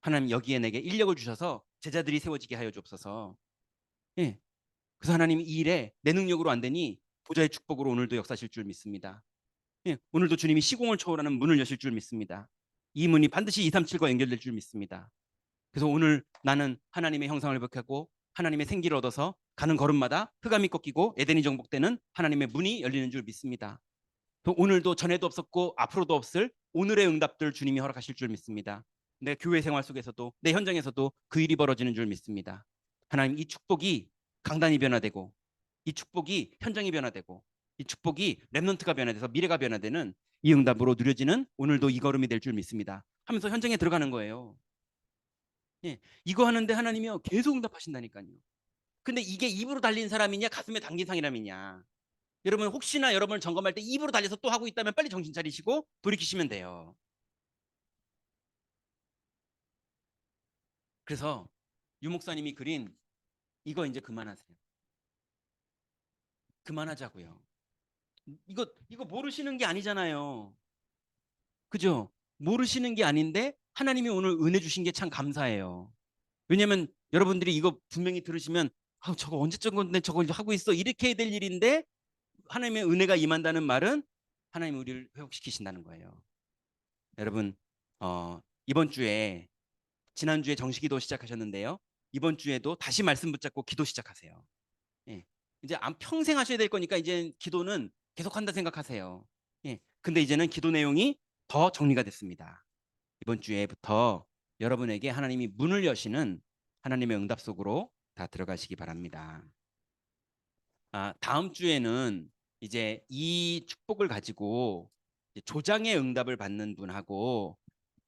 하나님 여기에 내게 인력을 주셔서 제자들이 세워지게 하여 주옵소서. 예. 그래서 하나님 이 일에 내 능력으로 안 되니 보좌의 축복으로 오늘도 역사하실 줄 믿습니다. 예, 오늘도 주님이 시공을 초월하는 문을 여실 줄 믿습니다. 이 문이 반드시 237과 연결될 줄 믿습니다. 그래서 오늘 나는 하나님의 형상을 회복하고 하나님의 생기를 얻어서 가는 걸음마다 흑암이 꺾이고 에덴이 정복되는 하나님의 문이 열리는 줄 믿습니다. 또 오늘도 전에도 없었고 앞으로도 없을 오늘의 응답들 주님이 허락하실 줄 믿습니다. 내 교회 생활 속에서도 내 현장에서도 그 일이 벌어지는 줄 믿습니다. 하나님 이 축복이 강단이 변화되고 이 축복이 현장이 변화되고 이 축복이 렘넌트가 변화돼서 미래가 변화되는 이 응답으로 누려지는 오늘도 이 걸음이 될 줄 믿습니다. 하면서 현장에 들어가는 거예요. 예, 이거 하는데 하나님이요 계속 응답하신다니까요. 근데 이게 입으로 달린 사람이냐 가슴에 담긴 사람이냐. 여러분 혹시나 여러분을 점검할 때 입으로 달려서 또 하고 있다면 빨리 정신 차리시고 돌이키시면 돼요. 그래서 유 목사님이 그린 이거 이제 그만하세요. 그만하자고요. 이거 모르시는 게 아니잖아요. 그죠? 모르시는 게 아닌데 하나님이 오늘 은혜 주신 게 참 감사해요. 왜냐면 여러분들이 이거 분명히 들으시면 아, 저거 언제적 건데 저걸 하고 있어 이렇게 해야 될 일인데 하나님의 은혜가 임한다는 말은 하나님이 우리를 회복시키신다는 거예요. 여러분 이번 주에 지난주에 정식기도 시작하셨는데요. 이번 주에도 다시 말씀 붙잡고 기도 시작하세요. 예. 이제 평생 하셔야 될 거니까 이제 기도는 계속한다 생각하세요. 예. 근데 이제는 기도 내용이 더 정리가 됐습니다. 이번 주에부터 여러분에게 하나님이 문을 여시는 하나님의 응답 속으로 다 들어가시기 바랍니다. 다음 주에는 이제 이 축복을 가지고 조장의 응답을 받는 분하고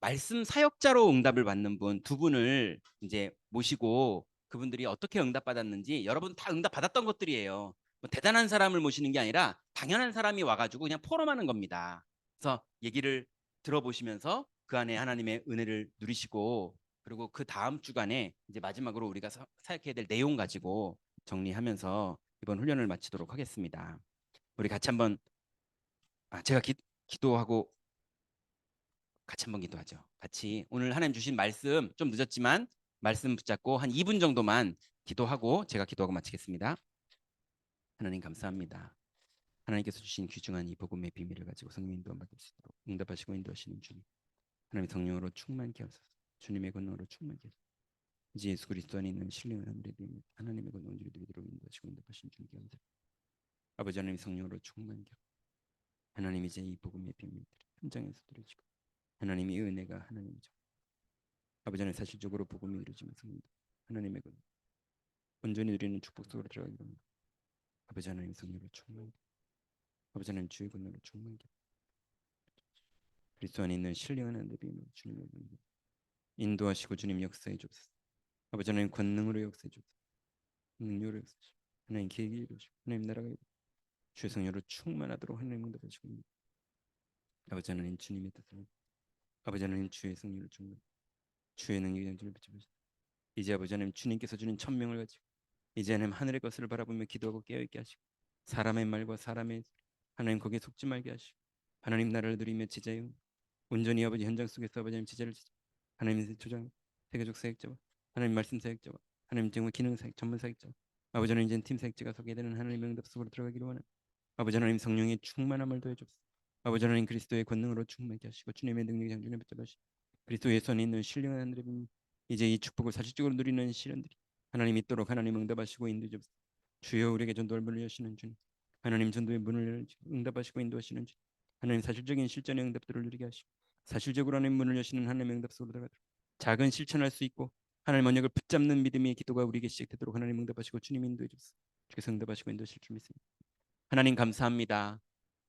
말씀 사역자로 응답을 받는 분 두 분을 이제 모시고 그분들이 어떻게 응답받았는지 여러분 다 응답받았던 것들이에요. 뭐 대단한 사람을 모시는 게 아니라 당연한 사람이 와가지고 그냥 포럼하는 겁니다. 그래서 얘기를 들어보시면서 그 안에 하나님의 은혜를 누리시고, 그리고 그 다음 주간에 이제 마지막으로 우리가 사역해야 될 내용 가지고 정리하면서 이번 훈련을 마치도록 하겠습니다. 우리 같이 한번, 제가 기도하고 같이 한번 기도하죠. 같이 오늘 하나님 주신 말씀, 좀 늦었지만 말씀 붙잡고 한 2분 정도만 기도하고 제가 기도하고 마치겠습니다. 하나님 감사합니다. 하나님께서 주신 귀중한 이 복음의 비밀을 가지고 성령 인도함 받을 수 있도록 응답하시고 인도하시는 주님, 하나님 성령으로 충만케 하소서. 주님의 권능으로 충만케 하소서. 이제 예수 그리스도 안에 있는 신령한 하늘의 비밀, 하나님의 권능을 누리도록 인도하시고 인도하시는 주님께 감사합니다. 아버지 하나님 성령으로 충만케 하소서. 하나님 이제 이 복음의 비밀들 현장에서 드려지고, 하나님의 은혜가 하나님이죠. 아버지 하나님 사실적으로 복음이 이루어지면서 하나님의 권 온전히 누리는 축복 속으로 들어가기를 합니다. 아버지 하나님 성령으로 충만케, 아버지 하나님 주의 권능으로 충만케, 그리스도 안에 있는 신령한 하늘의 비밀 주님의 권능 인도하시고 주님 역사해 주옵소서. 아버지 하나님 권능으로 역사해 주옵소서. 능력으로 역사해 주옵소서. 하나님 계획이 이루어지고 하나님 나라가 이루어지고 주의 성령으로 충만하도록 하나님 응답하시고, 아버지 하나님 주님의 뜻을, 아버지 하나님 주의 성령을 충만, 주의 능력의 영전을 붙여주시고, 이제 아버지 하나님 주님께서 주는 천명을 가지고 이제 하나님 하늘의 것을 바라보며 기도하고 깨어있게 하시고, 사람의 말과 사람의 하나님 거기에 속지 말게 하시고, 하나님 나라를 누리며 제자요 온전히 아버지 현장 속에서 아버지 하나님 제자를 지켜 하나님의 조장 세계적 사역자와 하나님 말씀 사역자와 하나님 정말 기능 사역 전문 사역자와 아버지 하나님 이제 팀 사역자가 서게 되는 하나님의 응답 속으로 들어가기를 원하는 아버지 하나님 성령의 충만함을 더해주옵소서. 아버지 하나님 그리스도의 권능으로 충만케 하시고 주님의 능력이 장준에 붙잡으시고 그리스도 예수 안에 있는 신령한 하늘의 분 이제 이 축복을 사실적으로 누리는 시련들이 하나님 있도록 하나님 응답하시고 인도해 주옵소서. 주여 우리에게 전도할 문을 여시는 주님, 하나님 전도의 문을 응답하시고 인도하시는 주님, 하나님 사실적인 실전의 응답들을 누리게 하시고 사실적으로 하나님 문을 여시는 하나님의 응답 속으로 들어가도록 작은 실천할 수 있고 하나님 언약을 붙잡는 믿음의 기도가 우리에게 시작되도록 하나님 응답하시고 주님 인도해 주옵소서. 주께서 응답하시고 인도하실 줄 믿습니다. 하나님 감사합니다.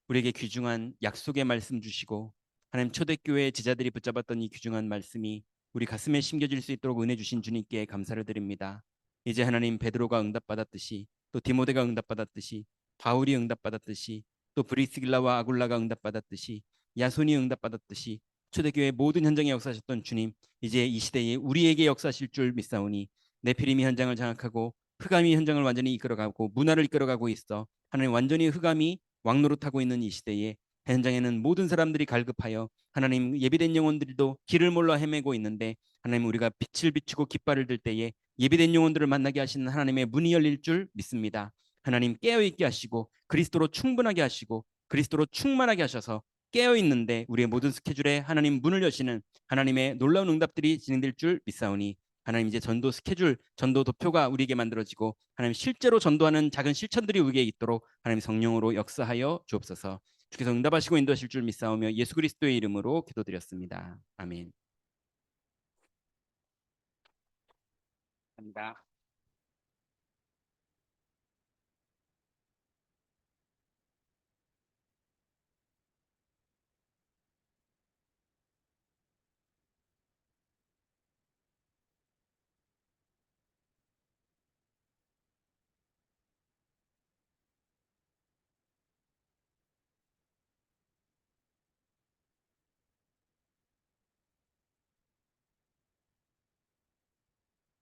우리에게 귀중한 약속의 말씀 주시고 하나님 초대교회 제자들이 붙잡았던 이 귀중한 말씀이 우리 가슴에 심겨질 수 있도록 은혜 주신 주님께 감사를 드립니다. 이제 하나님 베드로가 응답받았듯이 또 디모데가 응답받았듯이 바울이 응답받았듯이 또 브리스길라와 아굴라가 응답받았듯이 야손이 응답받았듯이 초대교회 모든 현장에 역사하셨던 주님, 이제 이 시대에 우리에게 역사하실 줄 믿사오니 네피림이 현장을 장악하고 흑암이 현장을 완전히 이끌어가고 문화를 이끌어가고 있어 하나님 완전히 흑암이 왕노릇하고 있는 이 시대에 현장에는 모든 사람들이 갈급하여 하나님 예비된 영혼들도 길을 몰라 헤매고 있는데 하나님 우리가 빛을 비추고 깃발을 들 때에 예비된 영혼들을 만나게 하시는 하나님의 문이 열릴 줄 믿습니다. 하나님 깨어있게 하시고 그리스도로 충분하게 하시고 그리스도로 충만하게 하셔서 깨어있는데 우리의 모든 스케줄에 하나님 문을 여시는 하나님의 놀라운 응답들이 진행될 줄 믿사오니 하나님 이제 전도 스케줄, 전도 도표가 우리에게 만들어지고 하나님 실제로 전도하는 작은 실천들이 우리에게 있도록 하나님 성령으로 역사하여 주옵소서. 주께서 응답하시고 인도하실 줄 믿사오며 예수 그리스도의 이름으로 기도드렸습니다. 아멘. 감사합니다.